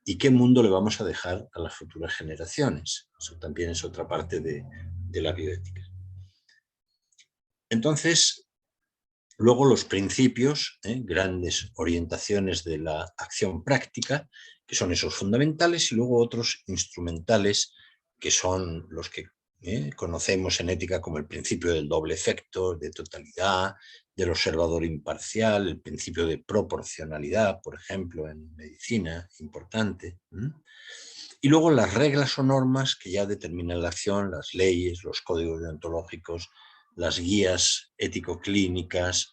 y qué mundo le vamos a dejar a las futuras generaciones. Eso también es otra parte de la bioética. Entonces, luego los principios, grandes orientaciones de la acción práctica, que son esos fundamentales, y luego otros instrumentales, que son los que conocemos en ética como el principio del doble efecto, de totalidad, del observador imparcial, el principio de proporcionalidad, por ejemplo, en medicina, importante. Y luego las reglas o normas que ya determinan la acción, las leyes, los códigos deontológicos, las guías ético-clínicas,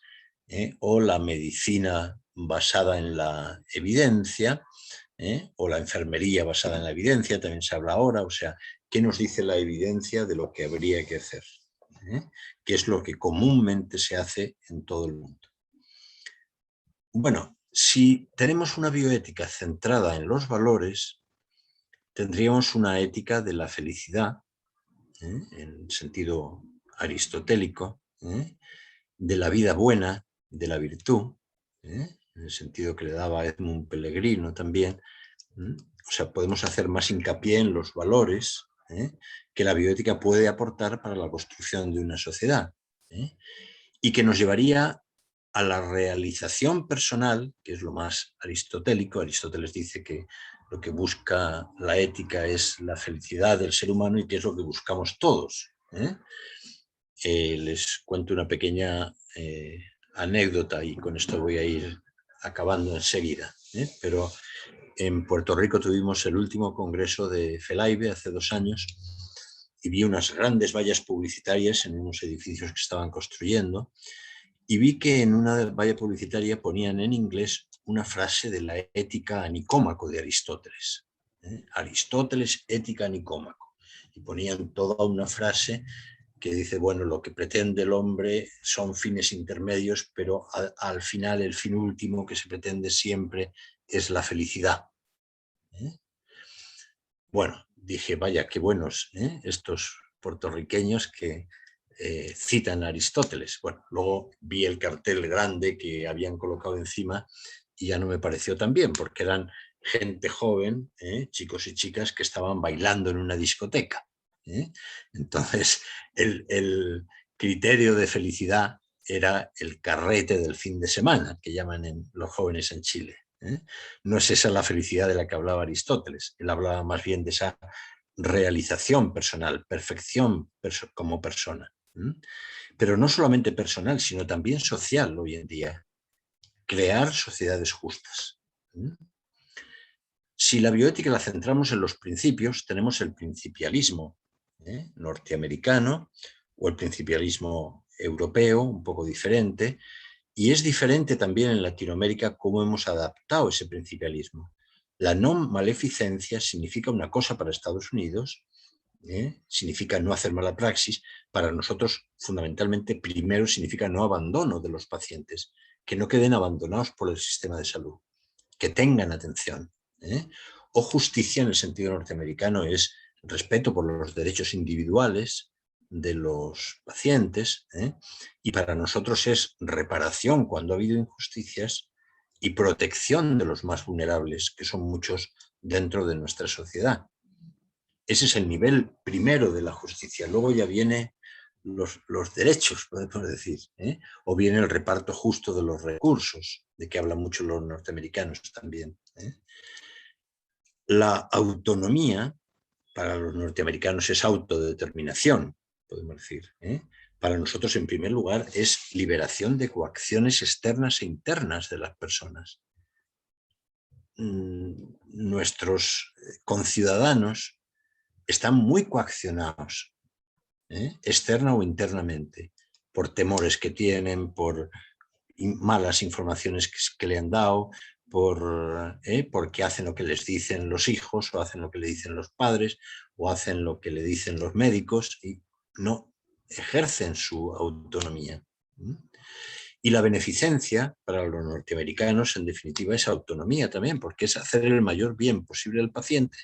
o la medicina basada en la evidencia, o la enfermería basada en la evidencia, también se habla ahora. O sea, ¿qué nos dice la evidencia de lo que habría que hacer? ¿Qué es lo que comúnmente se hace en todo el mundo? Bueno, si tenemos una bioética centrada en los valores, tendríamos una ética de la felicidad, en sentido aristotélico, de la vida buena, de la virtud, en el sentido que le daba Edmund Pellegrino también. O sea, podemos hacer más hincapié en los valores que la bioética puede aportar para la construcción de una sociedad, y que nos llevaría a la realización personal, que es lo más aristotélico. Aristóteles dice que lo que busca la ética es la felicidad del ser humano y que es lo que buscamos todos. Les cuento una pequeña anécdota y con esto voy a ir acabando enseguida. Pero en Puerto Rico tuvimos el último congreso de FELAIBE hace 2 años y vi unas grandes vallas publicitarias en unos edificios que estaban construyendo, y vi que en una valla publicitaria ponían en inglés una frase de la ética a Nicómaco de Aristóteles. Aristóteles, ética a Nicómaco. Y ponían toda una frase que dice, bueno, lo que pretende el hombre son fines intermedios, pero al final el fin último que se pretende siempre es la felicidad. Bueno, dije, vaya, qué buenos estos puertorriqueños que citan a Aristóteles. Bueno, luego vi el cartel grande que habían colocado encima y ya no me pareció tan bien, porque eran gente joven, chicos y chicas que estaban bailando en una discoteca. Entonces, el criterio de felicidad era el carrete del fin de semana, que llaman los jóvenes en Chile. No es esa la felicidad de la que hablaba Aristóteles. Él hablaba más bien de esa realización personal, perfección como persona. Pero no solamente personal, sino también social hoy en día. Crear sociedades justas. Si la bioética la centramos en los principios, tenemos el principialismo norteamericano o el principialismo europeo, un poco diferente, y es diferente también en Latinoamérica cómo hemos adaptado ese principialismo. La no maleficencia significa una cosa para Estados Unidos, significa no hacer mala praxis. Para nosotros, fundamentalmente, primero significa no abandono de los pacientes, que no queden abandonados por el sistema de salud, que tengan atención. O justicia, en el sentido norteamericano, es respeto por los derechos individuales de los pacientes, y para nosotros es reparación cuando ha habido injusticias y protección de los más vulnerables, que son muchos dentro de nuestra sociedad. Ese es el nivel primero de la justicia. Luego ya viene los derechos, podemos decir, ¿eh? O viene el reparto justo de los recursos, de que hablan mucho los norteamericanos también, ¿eh? La autonomía para los norteamericanos es autodeterminación, podemos decir, ¿eh? Para nosotros, en primer lugar, es liberación de coacciones externas e internas de las personas. Nuestros conciudadanos están muy coaccionados, externa o internamente, por temores que tienen, por malas informaciones que le han dado, porque hacen lo que les dicen los hijos, o hacen lo que le dicen los padres, o hacen lo que le dicen los médicos, y no ejercen su autonomía. Y la beneficencia para los norteamericanos, en definitiva, es autonomía también, porque es hacer el mayor bien posible al paciente,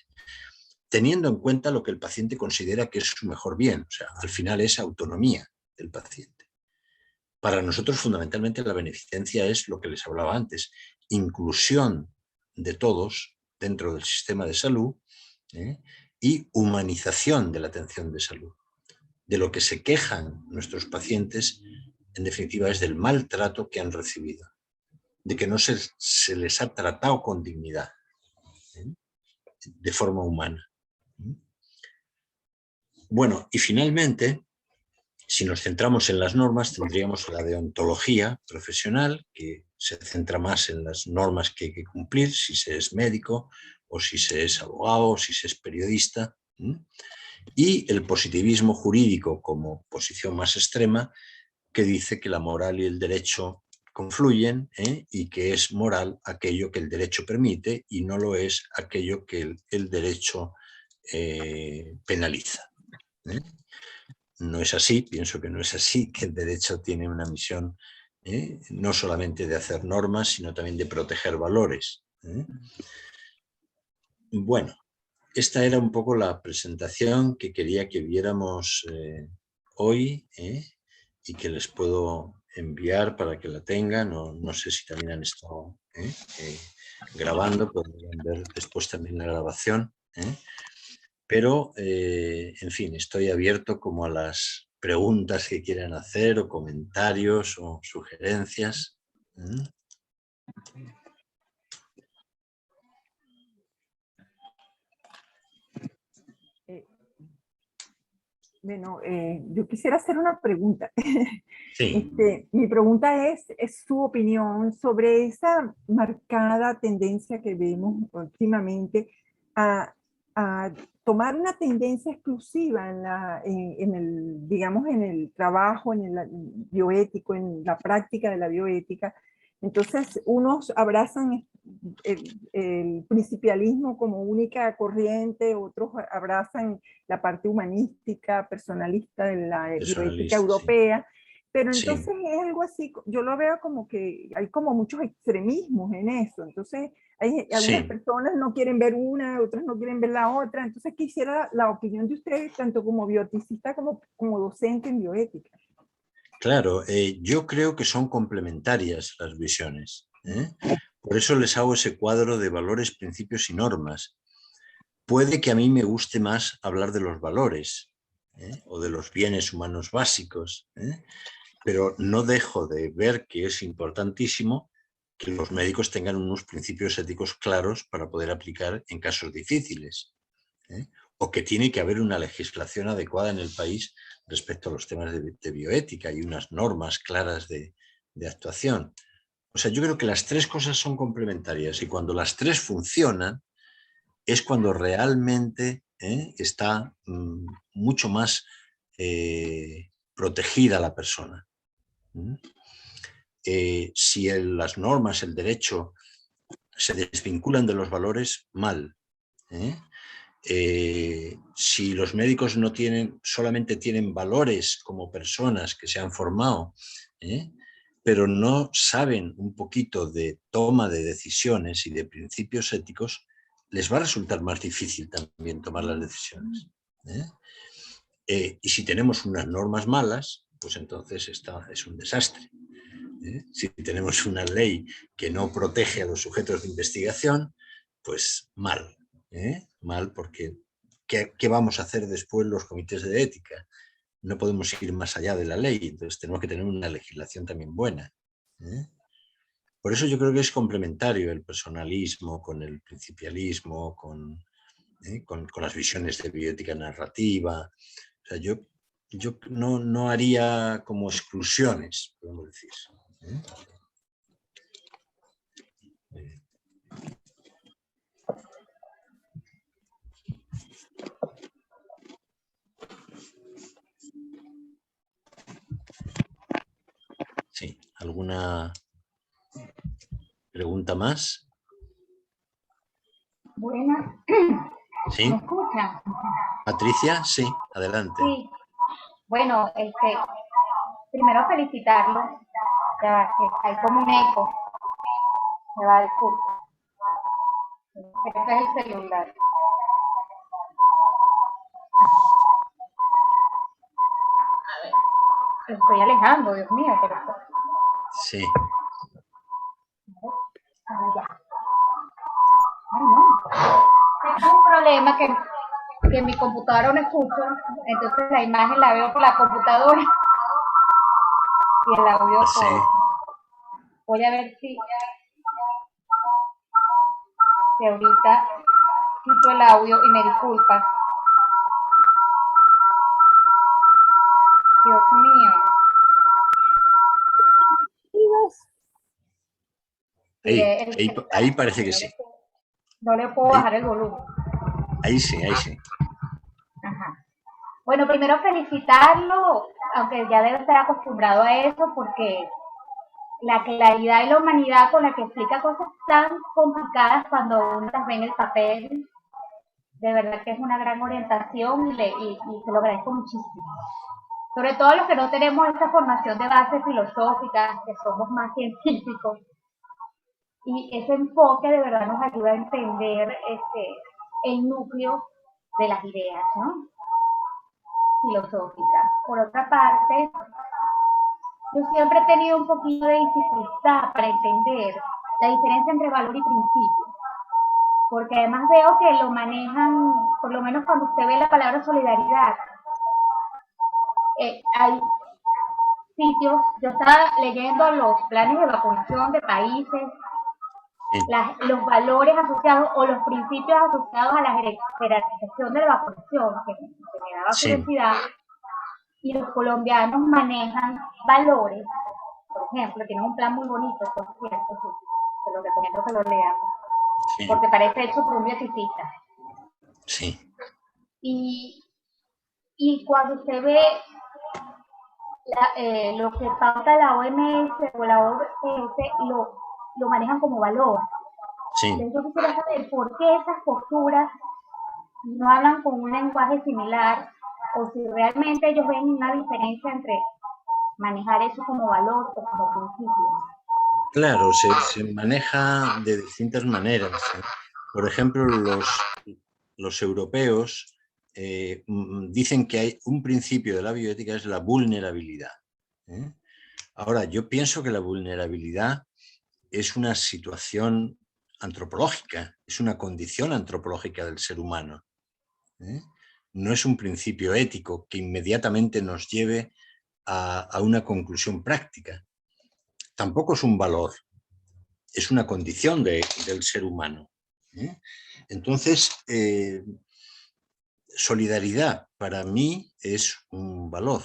teniendo en cuenta lo que el paciente considera que es su mejor bien. O sea, al final es autonomía del paciente. Para nosotros, fundamentalmente, la beneficencia es lo que les hablaba antes, inclusión de todos dentro del sistema de salud, y humanización de la atención de salud. De lo que se quejan nuestros pacientes, en definitiva, es del maltrato que han recibido, de que no se les ha tratado con dignidad, de forma humana. Bueno, y finalmente, si nos centramos en las normas, tendríamos la deontología profesional, que se centra más en las normas que hay que cumplir, si se es médico, o si se es abogado, o si se es periodista. Y el positivismo jurídico como posición más extrema, que dice que la moral y el derecho confluyen, y que es moral aquello que el derecho permite y no lo es aquello que el derecho penaliza. No es así, pienso que no es así, que el derecho tiene una misión no solamente de hacer normas, sino también de proteger valores. Bueno, esta era un poco la presentación que quería que viéramos hoy, y que les puedo enviar para que la tengan, o no sé si también han estado grabando, podrían ver después también la grabación. Pero, en fin, estoy abierto como a las preguntas que quieran hacer, o comentarios, o sugerencias. Bueno, yo quisiera hacer una pregunta. Sí. Mi pregunta es su opinión sobre esa marcada tendencia que vemos últimamente a tomar una tendencia exclusiva digamos, en el trabajo, en el bioético, en la práctica de la bioética. Entonces, unos abrazan el principialismo como única corriente, otros abrazan la parte humanística, personalista de la bioética europea, pero entonces es algo así, yo lo veo como que hay como muchos extremismos en eso, entonces algunas personas no quieren ver una, otras no quieren ver la otra, entonces quisiera la opinión de ustedes, tanto como bioeticista como docente en bioética. Claro, yo creo que son complementarias las visiones. Por eso les hago ese cuadro de valores, principios y normas. Puede que a mí me guste más hablar de los valores, o de los bienes humanos básicos, pero no dejo de ver que es importantísimo que los médicos tengan unos principios éticos claros para poder aplicar en casos difíciles, o que tiene que haber una legislación adecuada en el país respecto a los temas de bioética y unas normas claras de actuación. O sea, yo creo que las tres cosas son complementarias, y cuando las tres funcionan es cuando realmente está mucho más protegida la persona. Si las normas, el derecho se desvinculan de los valores, mal. Si los médicos no tienen, solamente tienen valores como personas que se han formado, pero no saben un poquito de toma de decisiones y de principios éticos, les va a resultar más difícil también tomar las decisiones. Y si tenemos unas normas malas, pues entonces es un desastre. Si tenemos una ley que no protege a los sujetos de investigación, pues mal. Mal porque ¿qué vamos a hacer después los comités de ética? No podemos ir más allá de la ley, entonces tenemos que tener una legislación también buena. Por eso yo creo que es complementario el personalismo con el principialismo, con las visiones de bioética narrativa. O sea, yo no haría como exclusiones, podemos decir. Sí, ¿alguna pregunta más? Buenas. ¿Sí? ¿Me escuchan? Patricia, sí, adelante. Sí. Bueno, primero felicitarlo. Ya va, que hay como un eco. Me va a disculpar. Creo que es el celular. A ver. Lo estoy alejando, Dios mío, pero... Sí. Ah, ya. Ay, no. Tengo un problema que en mi computadora no escucho, entonces la imagen la veo por la computadora y el audio Sí. Voy a ver si ahorita quito el audio y me disculpa. Dios mío. Ahí parece que sí. No le puedo bajar el volumen. Ahí sí, ahí sí. Ajá. Bueno, primero felicitarlo, aunque ya debe estar acostumbrado a eso, porque la claridad y la humanidad con la que explica cosas tan complicadas cuando uno las ve en el papel, de verdad que es una gran orientación y se lo agradezco muchísimo. Sobre todo los que no tenemos esa formación de base filosófica, que somos más científicos. Y ese enfoque de verdad nos ayuda a entender el núcleo de las ideas, ¿no? Filosóficas. Por otra parte, yo siempre he tenido un poquito de dificultad para entender la diferencia entre valor y principio. Porque además veo que lo manejan, por lo menos cuando usted ve la palabra solidaridad, hay sitios, yo estaba leyendo los planes de vacunación de países, los valores asociados o los principios asociados a la jerarquización de la vacunación, que me daba curiosidad, y los colombianos manejan valores, por ejemplo, tienen un plan muy bonito, por cierto, se lo recomiendo que lo lean, porque parece hecho por un bioeticista. Sí. Y cuando usted ve lo que pauta la OMS o la OPS, lo manejan como valor. Sí. Entonces yo quisiera saber por qué esas posturas no hablan con un lenguaje similar, o si realmente ellos ven una diferencia entre manejar eso como valor o como principio. Claro, se maneja de distintas maneras. Por ejemplo, los europeos dicen que hay un principio de la bioética, es la vulnerabilidad. Ahora, yo pienso que la vulnerabilidad es una situación antropológica, es una condición antropológica del ser humano. No es un principio ético que inmediatamente nos lleve a una conclusión práctica. Tampoco es un valor, es una condición del ser humano. Entonces, solidaridad para mí es un valor.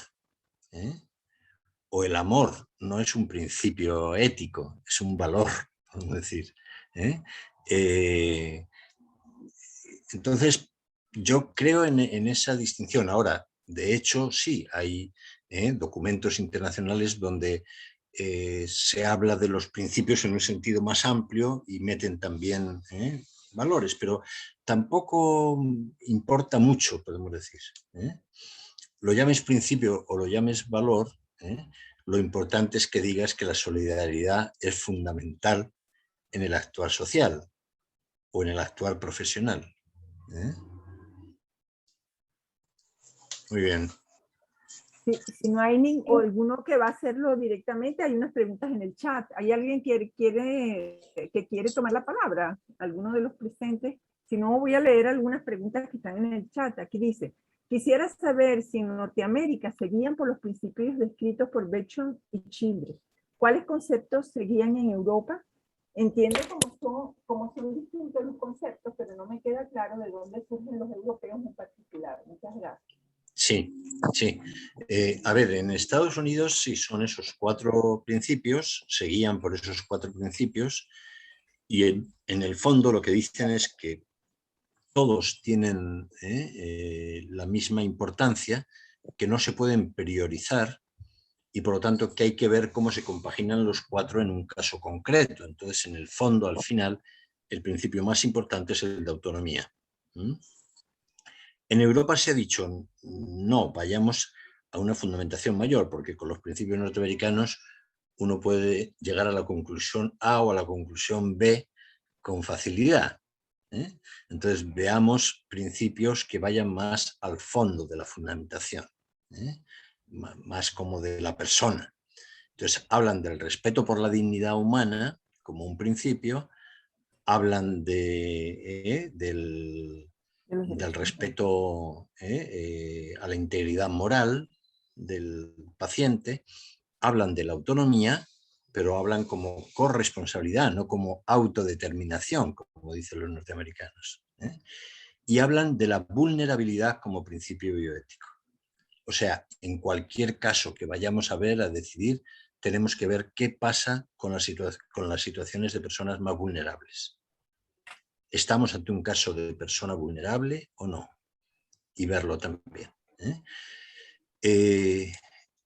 O el amor no es un principio ético, es un valor, podemos decir. Entonces, yo creo en esa distinción. Ahora, de hecho, sí, hay documentos internacionales donde se habla de los principios en un sentido más amplio y meten también valores, pero tampoco importa mucho, podemos decir. Lo llames principio o lo llames valor, lo importante es que digas que la solidaridad es fundamental en el actuar social o en el actuar profesional. Muy bien. Si no hay o alguno que va a hacerlo directamente, hay unas preguntas en el chat. ¿Hay alguien que quiere tomar la palabra? ¿Alguno de los presentes? Si no, voy a leer algunas preguntas que están en el chat. Aquí dice, quisiera saber si en Norteamérica seguían por los principios descritos por Beckham y Childress. ¿Cuáles conceptos seguían en Europa? Entiendo cómo son distintos los conceptos, pero no me queda claro de dónde surgen los europeos en particular. Muchas gracias. Sí, sí. A ver, en Estados Unidos sí son esos 4 principios, seguían por esos 4 principios, y en el fondo lo que dicen es que todos tienen la misma importancia, que no se pueden priorizar y por lo tanto que hay que ver cómo se compaginan los 4 en un caso concreto. Entonces, en el fondo, al final, el principio más importante es el de autonomía. En Europa se ha dicho, no, vayamos a una fundamentación mayor, porque con los principios norteamericanos uno puede llegar a la conclusión A o a la conclusión B con facilidad. Entonces, veamos principios que vayan más al fondo de la fundamentación, más como de la persona. Entonces, hablan del respeto por la dignidad humana como un principio, hablan del respeto a la integridad moral del paciente, hablan de la autonomía, pero hablan como corresponsabilidad, no como autodeterminación, como dicen los norteamericanos. Y hablan de la vulnerabilidad como principio bioético. O sea, en cualquier caso que vayamos a ver, a decidir, tenemos que ver qué pasa con las situaciones de personas más vulnerables. ¿Estamos ante un caso de persona vulnerable o no? Y verlo también.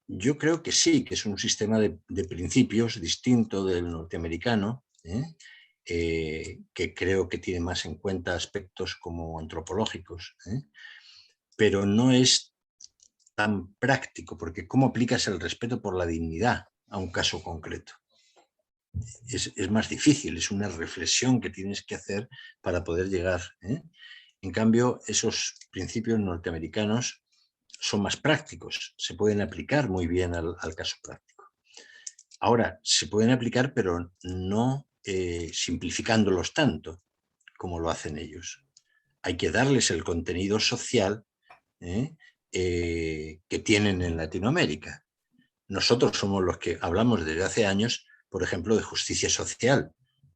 Yo creo que sí, que es un sistema de principios distinto del norteamericano, que creo que tiene más en cuenta aspectos como antropológicos, pero no es tan práctico, porque ¿cómo aplicas el respeto por la dignidad a un caso concreto? Es más difícil, es una reflexión que tienes que hacer para poder llegar. En cambio, esos principios norteamericanos son más prácticos, se pueden aplicar muy bien al caso práctico. Ahora, se pueden aplicar, pero no simplificándolos tanto como lo hacen ellos. Hay que darles el contenido social que tienen en Latinoamérica. Nosotros somos los que hablamos desde hace años, por ejemplo, de justicia social.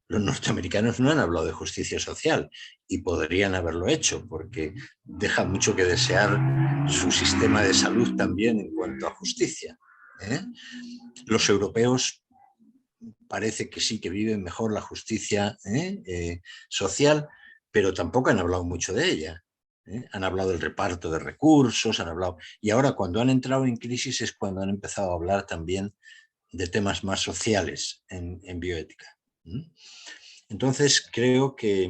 Los norteamericanos no han hablado de justicia social y podrían haberlo hecho porque deja mucho que desear su sistema de salud también en cuanto a justicia. Los europeos parece que sí que viven mejor la justicia social, pero tampoco han hablado mucho de ella. Han hablado del reparto de recursos, han hablado... Y ahora cuando han entrado en crisis es cuando han empezado a hablar también de temas más sociales en bioética. Entonces creo que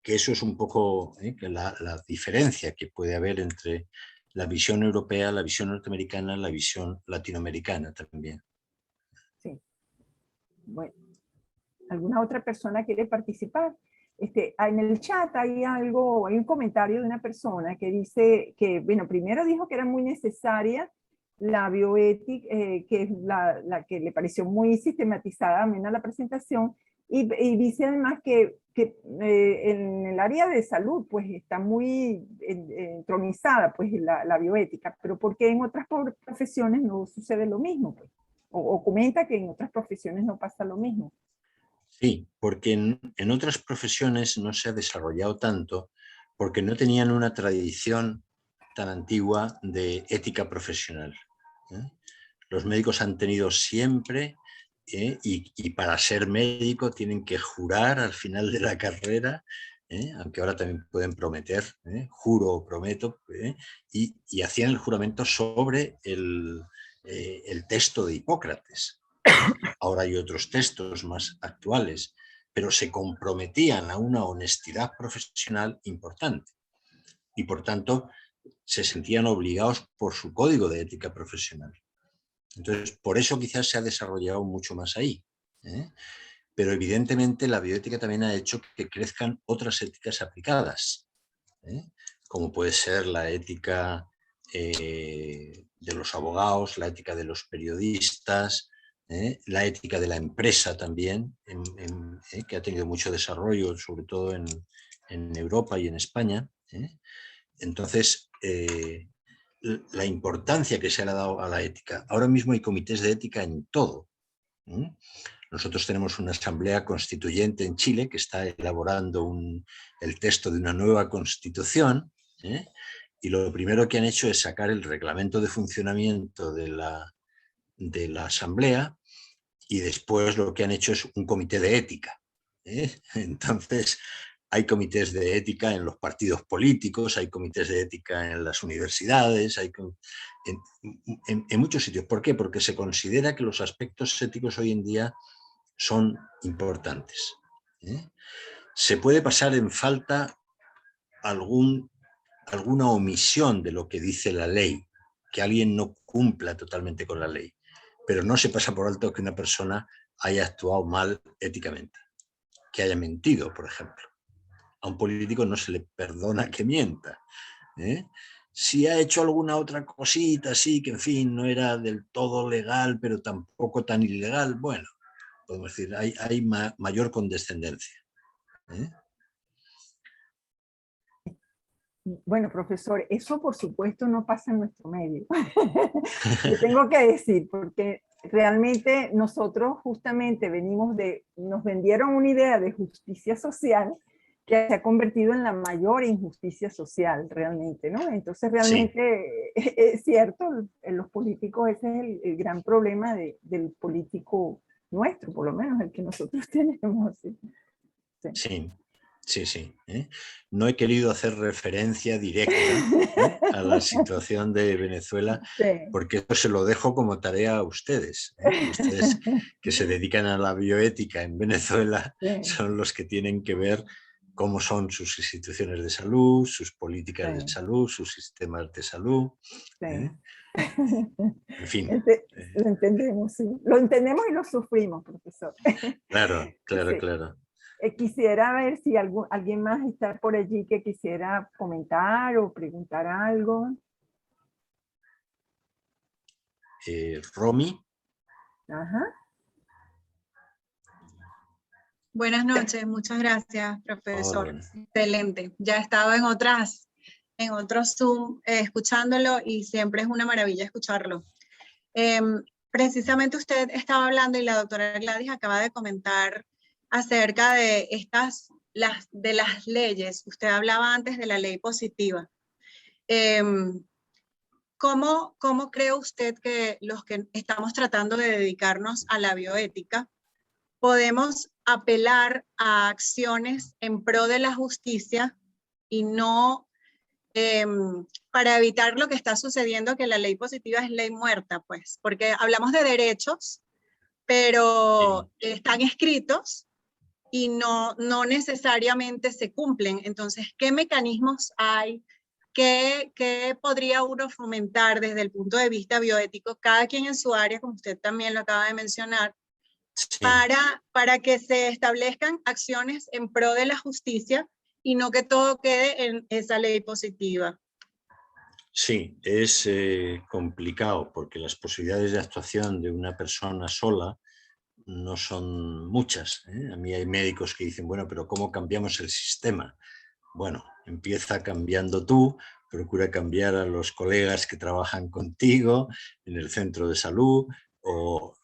eso es un poco la diferencia que puede haber entre la visión europea, la visión norteamericana, la visión latinoamericana también. Sí. Bueno, ¿alguna otra persona quiere participar? En el chat hay un comentario de una persona que dice que, bueno, primero dijo que era muy necesaria la bioética, que es la que le pareció muy sistematizada, amena la presentación, y dice además que en el área de salud pues está muy entronizada pues la bioética, pero ¿por qué en otras profesiones no sucede lo mismo? Pues? O comenta que en otras profesiones no pasa lo mismo. Sí, porque en otras profesiones no se ha desarrollado tanto porque no tenían una tradición tan antigua de ética profesional. Los médicos han tenido siempre, y para ser médico tienen que jurar al final de la carrera, aunque ahora también pueden prometer, juro o prometo, y hacían el juramento sobre el texto de Hipócrates. Ahora hay otros textos más actuales, pero se comprometían a una honestidad profesional importante y por tanto se sentían obligados por su código de ética profesional. Entonces, por eso quizás se ha desarrollado mucho más ahí. Pero evidentemente la bioética también ha hecho que crezcan otras éticas aplicadas, como puede ser la ética de los abogados, la ética de los periodistas, la ética de la empresa también, que ha tenido mucho desarrollo, sobre todo en Europa y en España. Entonces, la importancia que se le ha dado a la ética. Ahora mismo hay comités de ética en todo. Nosotros tenemos una asamblea constituyente en Chile que está elaborando el texto de una nueva constitución, y lo primero que han hecho es sacar el reglamento de funcionamiento de la asamblea, y después lo que han hecho es un comité de ética. Entonces, hay comités de ética en los partidos políticos, hay comités de ética en las universidades, en muchos sitios. ¿Por qué? Porque se considera que los aspectos éticos hoy en día son importantes. Se puede pasar en falta alguna omisión de lo que dice la ley, que alguien no cumpla totalmente con la ley, pero no se pasa por alto que una persona haya actuado mal éticamente, que haya mentido, por ejemplo. A un político no se le perdona que mienta. Si ha hecho alguna otra cosita así, que en fin, no era del todo legal, pero tampoco tan ilegal, bueno, podemos decir, hay mayor condescendencia. Bueno, profesor, eso por supuesto no pasa en nuestro medio. Yo tengo que decir, porque realmente nosotros justamente nos vendieron una idea de justicia social que se ha convertido en la mayor injusticia social realmente, ¿no? Entonces realmente sí. Es cierto, en los políticos ese es el gran problema del político nuestro, por lo menos el que nosotros tenemos. Sí. Sí. No he querido hacer referencia directa a la situación de Venezuela, porque eso se lo dejo como tarea a ustedes. Ustedes que se dedican a la bioética en Venezuela son los que tienen que ver cómo son sus instituciones de salud, sus políticas de salud, sus sistemas de salud. En fin. Lo entendemos, sí. Lo entendemos y lo sufrimos, profesor. Claro. Quisiera ver si alguien más está por allí que quisiera comentar o preguntar algo. Romy. Ajá. Buenas noches, muchas gracias, profesor. Hola. Excelente. Ya he estado en otros Zoom escuchándolo y siempre es una maravilla escucharlo. Precisamente usted estaba hablando y la doctora Gladys acaba de comentar acerca de las leyes. Usted hablaba antes de la ley positiva. ¿Cómo cree usted que los que estamos tratando de dedicarnos a la bioética podemos apelar a acciones en pro de la justicia y no para evitar lo que está sucediendo, que la ley positiva es ley muerta, pues? Porque hablamos de derechos, pero están escritos y no necesariamente se cumplen. Entonces, ¿qué mecanismos hay? ¿Qué podría uno fomentar desde el punto de vista bioético, cada quien en su área, como usted también lo acaba de mencionar, para que se establezcan acciones en pro de la justicia y no que todo quede en esa ley positiva? Sí, es complicado porque las posibilidades de actuación de una persona sola no son muchas. A mí hay médicos que dicen, bueno, pero ¿cómo cambiamos el sistema? Bueno, empieza cambiando tú, procura cambiar a los colegas que trabajan contigo en el centro de salud, o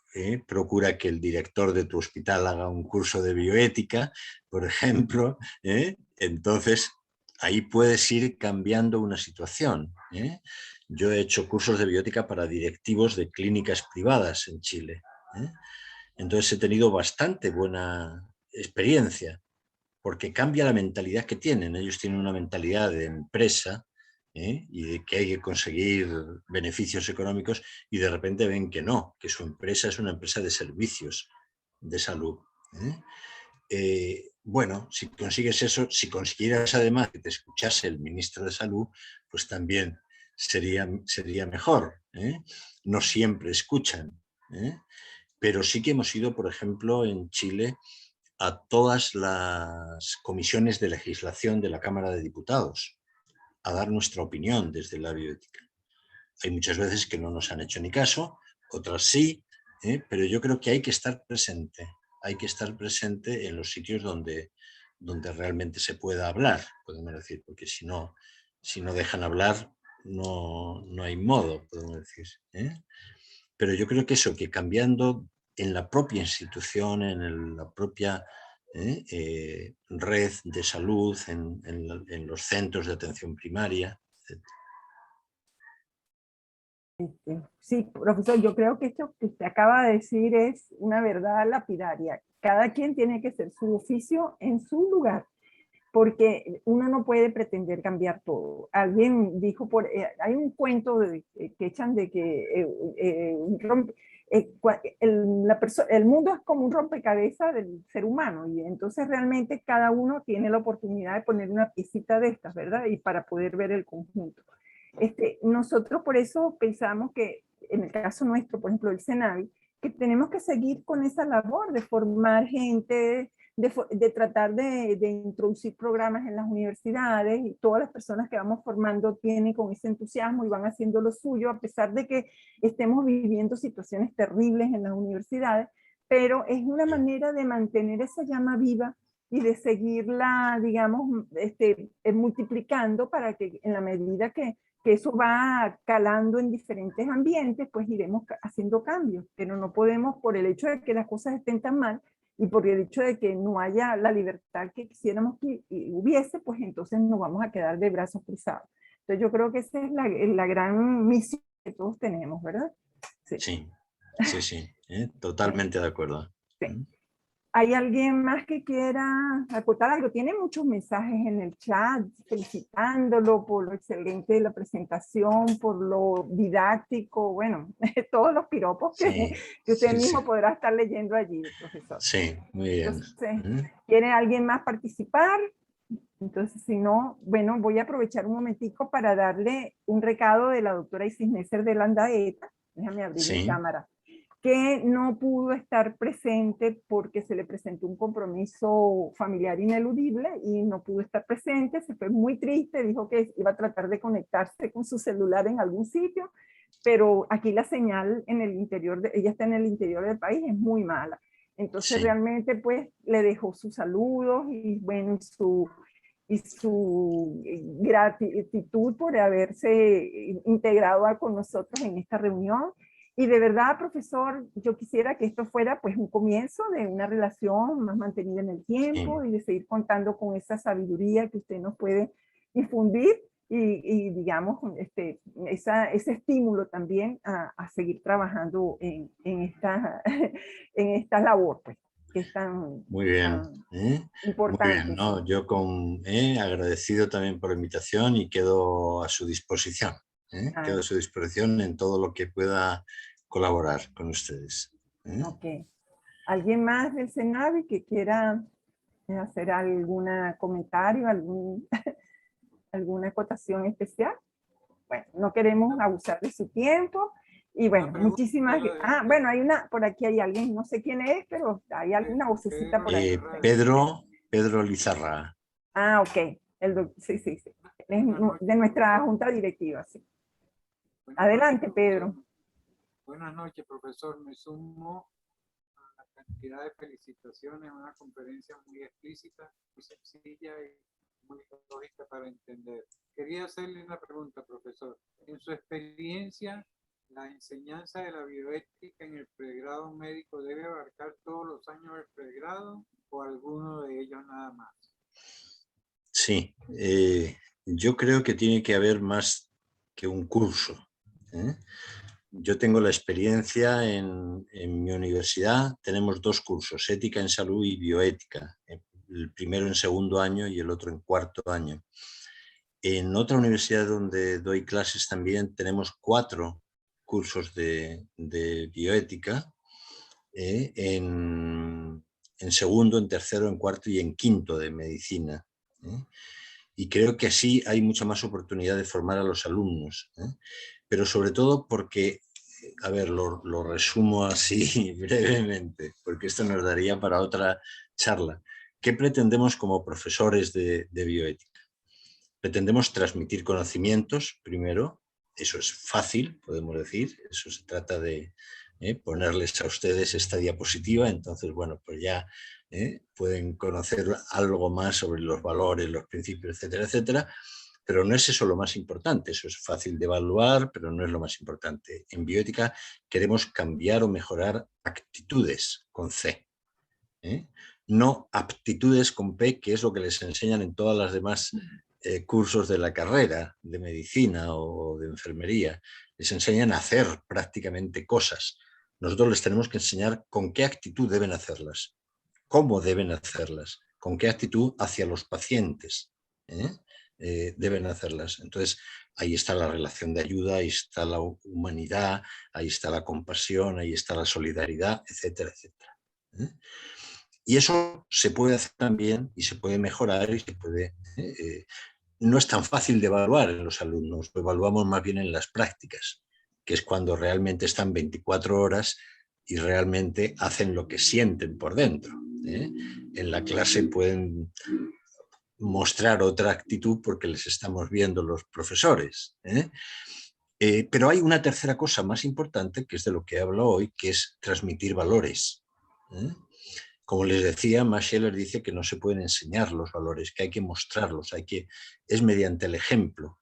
procura que el director de tu hospital haga un curso de bioética, por ejemplo. Entonces, ahí puedes ir cambiando una situación. Yo he hecho cursos de bioética para directivos de clínicas privadas en Chile. Entonces he tenido bastante buena experiencia, porque cambia la mentalidad que tienen. Ellos tienen una mentalidad de empresa y de que hay que conseguir beneficios económicos, y de repente ven que no, que su empresa es una empresa de servicios de salud. Bueno, si consigues eso, si consiguieras además que te escuchase el ministro de Salud, pues también sería mejor. No siempre escuchan. Pero sí que hemos ido, por ejemplo, en Chile, a todas las comisiones de legislación de la Cámara de Diputados a dar nuestra opinión desde la bioética. Hay muchas veces que no nos han hecho ni caso, otras sí, pero yo creo que hay que estar presente. Hay que estar presente en los sitios donde realmente se pueda hablar, podemos decir, porque si no dejan hablar, no hay modo, podemos decir. Pero yo creo que eso, que cambiando en la propia institución, la propia red de salud, en los centros de atención primaria, etc. Sí, profesor, yo creo que esto que usted acaba de decir es una verdad lapidaria. Cada quien tiene que hacer su oficio en su lugar, porque uno no puede pretender cambiar todo. Alguien dijo, hay un cuento que echan de que el mundo es como un rompecabezas del ser humano, y entonces realmente cada uno tiene la oportunidad de poner una piecita de estas, ¿verdad? Y para poder ver el conjunto. Nosotros por eso pensamos que, en el caso nuestro, por ejemplo, el CENAVI, que tenemos que seguir con esa labor de formar gente, de tratar de introducir programas en las universidades, y todas las personas que vamos formando tienen con ese entusiasmo y van haciendo lo suyo, a pesar de que estemos viviendo situaciones terribles en las universidades, pero es una manera de mantener esa llama viva y de seguirla, digamos, multiplicando, para que en la medida que eso va calando en diferentes ambientes, pues iremos haciendo cambios, pero no podemos, por el hecho de que las cosas estén tan mal y por el hecho de que no haya la libertad que quisiéramos que hubiese, pues entonces nos vamos a quedar de brazos cruzados. Entonces yo creo que esa es la gran misión que todos tenemos, ¿verdad? Sí, totalmente de acuerdo. Sí. ¿Hay alguien más que quiera acotar algo? Tiene muchos mensajes en el chat felicitándolo por lo excelente de la presentación, por lo didáctico, bueno, todos los piropos que usted mismo podrá estar leyendo allí, profesor. Sí, muy bien. Entonces, ¿quiere alguien más participar? Entonces, si no, bueno, voy a aprovechar un momentico para darle un recado de la doctora Isis Neser de Landaeta. Déjame abrir mi cámara. Que no pudo estar presente porque se le presentó un compromiso familiar ineludible y no pudo estar presente, se fue muy triste, dijo que iba a tratar de conectarse con su celular en algún sitio, pero aquí la señal en el interior, ella está en el interior del país, es muy mala. Entonces realmente pues le dejó sus saludos y bueno, su gratitud por haberse integrado con nosotros en esta reunión. Y de verdad, profesor, yo quisiera que esto fuera pues un comienzo de una relación más mantenida en el tiempo y de seguir contando con esa sabiduría que usted nos puede infundir y digamos, ese estímulo también a seguir trabajando en esta labor, pues, que es tan, muy bien, tan importante. Muy bien, ¿no? Yo agradecido también por la invitación y quedo a su disposición. Quedo a su disposición en todo lo que pueda colaborar con ustedes. Ok. ¿Alguien más del CENAVI que quiera hacer algún comentario, alguna acotación especial? Bueno, no queremos abusar de su tiempo. Y bueno, muchísimas gracias. Bueno, por aquí hay alguien, no sé quién es, pero hay alguna vocecita por ahí. Pedro Lizarra. Ok. Sí. Es de nuestra junta directiva, sí. Adelante, Pedro. Buenas noches, profesor. Me sumo a la cantidad de felicitaciones, una conferencia muy explícita, muy sencilla y muy lógica para entender. Quería hacerle una pregunta, profesor. En su experiencia, ¿la enseñanza de la bioética en el pregrado médico debe abarcar todos los años del pregrado o alguno de ellos nada más? Sí, yo creo que tiene que haber más que un curso. Yo tengo la experiencia en mi universidad, tenemos 2 cursos, ética en salud y bioética, el primero en segundo año y el otro en cuarto año. En otra universidad donde doy clases también tenemos 4 cursos de bioética, en segundo, en tercero, en cuarto y en quinto de medicina. Y creo que así hay mucha más oportunidad de formar a los alumnos. Pero sobre todo porque, a ver, lo resumo así brevemente, porque esto nos daría para otra charla. ¿Qué pretendemos como profesores de bioética? Pretendemos transmitir conocimientos, primero, Eso es fácil, podemos decir, eso se trata de ponerles a ustedes esta diapositiva, entonces, bueno, pues ya pueden conocer algo más sobre los valores, los principios, etcétera, etcétera, pero no es eso lo más importante, eso es fácil de evaluar, pero no es lo más importante. En bioética queremos cambiar o mejorar actitudes con C, no aptitudes con P, que es lo que les enseñan en todas las demás cursos de la carrera, de medicina o de enfermería. Les enseñan a hacer prácticamente cosas. Nosotros les tenemos que enseñar con qué actitud deben hacerlas, cómo deben hacerlas, con qué actitud hacia los pacientes deben hacerlas. Entonces, ahí está la relación de ayuda, ahí está la humanidad, ahí está la compasión, ahí está la solidaridad, etcétera, etcétera. Y eso se puede hacer también y se puede mejorar y se puede... no es tan fácil de evaluar en los alumnos, lo evaluamos más bien en las prácticas, que es cuando realmente están 24 horas y realmente hacen lo que sienten por dentro. En la clase pueden mostrar otra actitud porque les estamos viendo los profesores. Pero hay una tercera cosa más importante, que es de lo que hablo hoy, que es transmitir valores. Como les decía, Max Scheler dice que no se pueden enseñar los valores, que hay que mostrarlos, es mediante el ejemplo.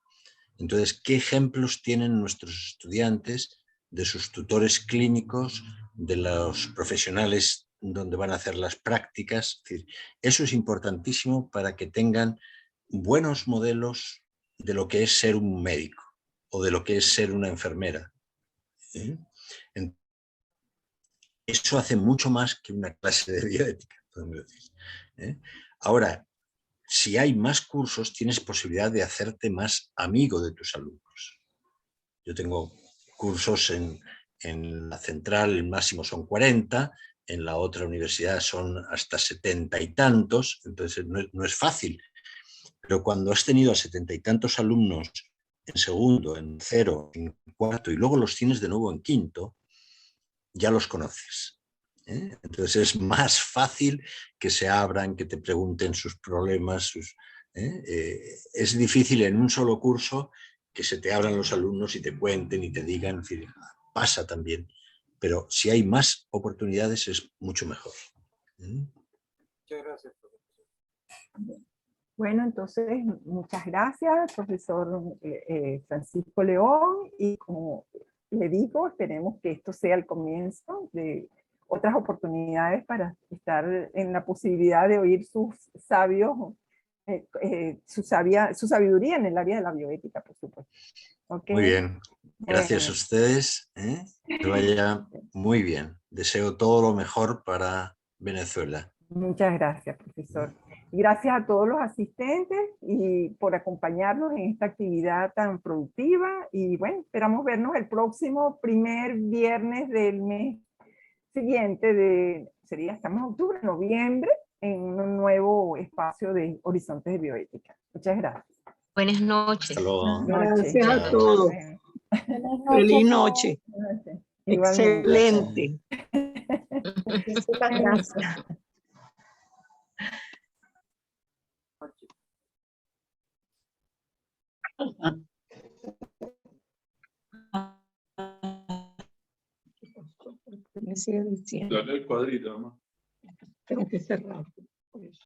Entonces, ¿qué ejemplos tienen nuestros estudiantes de sus tutores clínicos, de los profesionales donde van a hacer las prácticas? Es decir, eso es importantísimo para que tengan buenos modelos de lo que es ser un médico o de lo que es ser una enfermera. Eso hace mucho más que una clase de bioética, podemos decir. Ahora, si hay más cursos, tienes posibilidad de hacerte más amigo de tus alumnos. Yo tengo cursos en la central, el máximo son 40, en la otra universidad son hasta 70 y tantos, entonces no es fácil. Pero cuando has tenido a 70 y tantos alumnos en segundo, en cero, en cuarto, y luego los tienes de nuevo en quinto, ya los conoces. Entonces es más fácil que se abran, que te pregunten sus problemas. Es difícil en un solo curso que se te abran los alumnos y te cuenten y te digan, pasa también. Pero si hay más oportunidades es mucho mejor. Muchas gracias, profesor. Bueno, entonces, muchas gracias, profesor Francisco León, y como le digo, esperemos que esto sea el comienzo de otras oportunidades para estar en la posibilidad de oír sus sabios, su sabiduría en el área de la bioética, por supuesto. ¿Okay? Muy bien, gracias a ustedes, que vaya muy bien. Deseo todo lo mejor para Venezuela. Muchas gracias, profesor. Gracias a todos los asistentes y por acompañarnos en esta actividad tan productiva. Y bueno, esperamos vernos el próximo primer viernes del mes siguiente, estamos en octubre, noviembre, en un nuevo espacio de Horizontes de Bioética. Muchas gracias. Buenas noches. Hasta luego. Gracias a Chao. todos. Feliz noche. Igualmente. Excelente. Muchas gracias. Me sigue diciendo. Dale el cuadrito, mamá. Tengo que cerrar.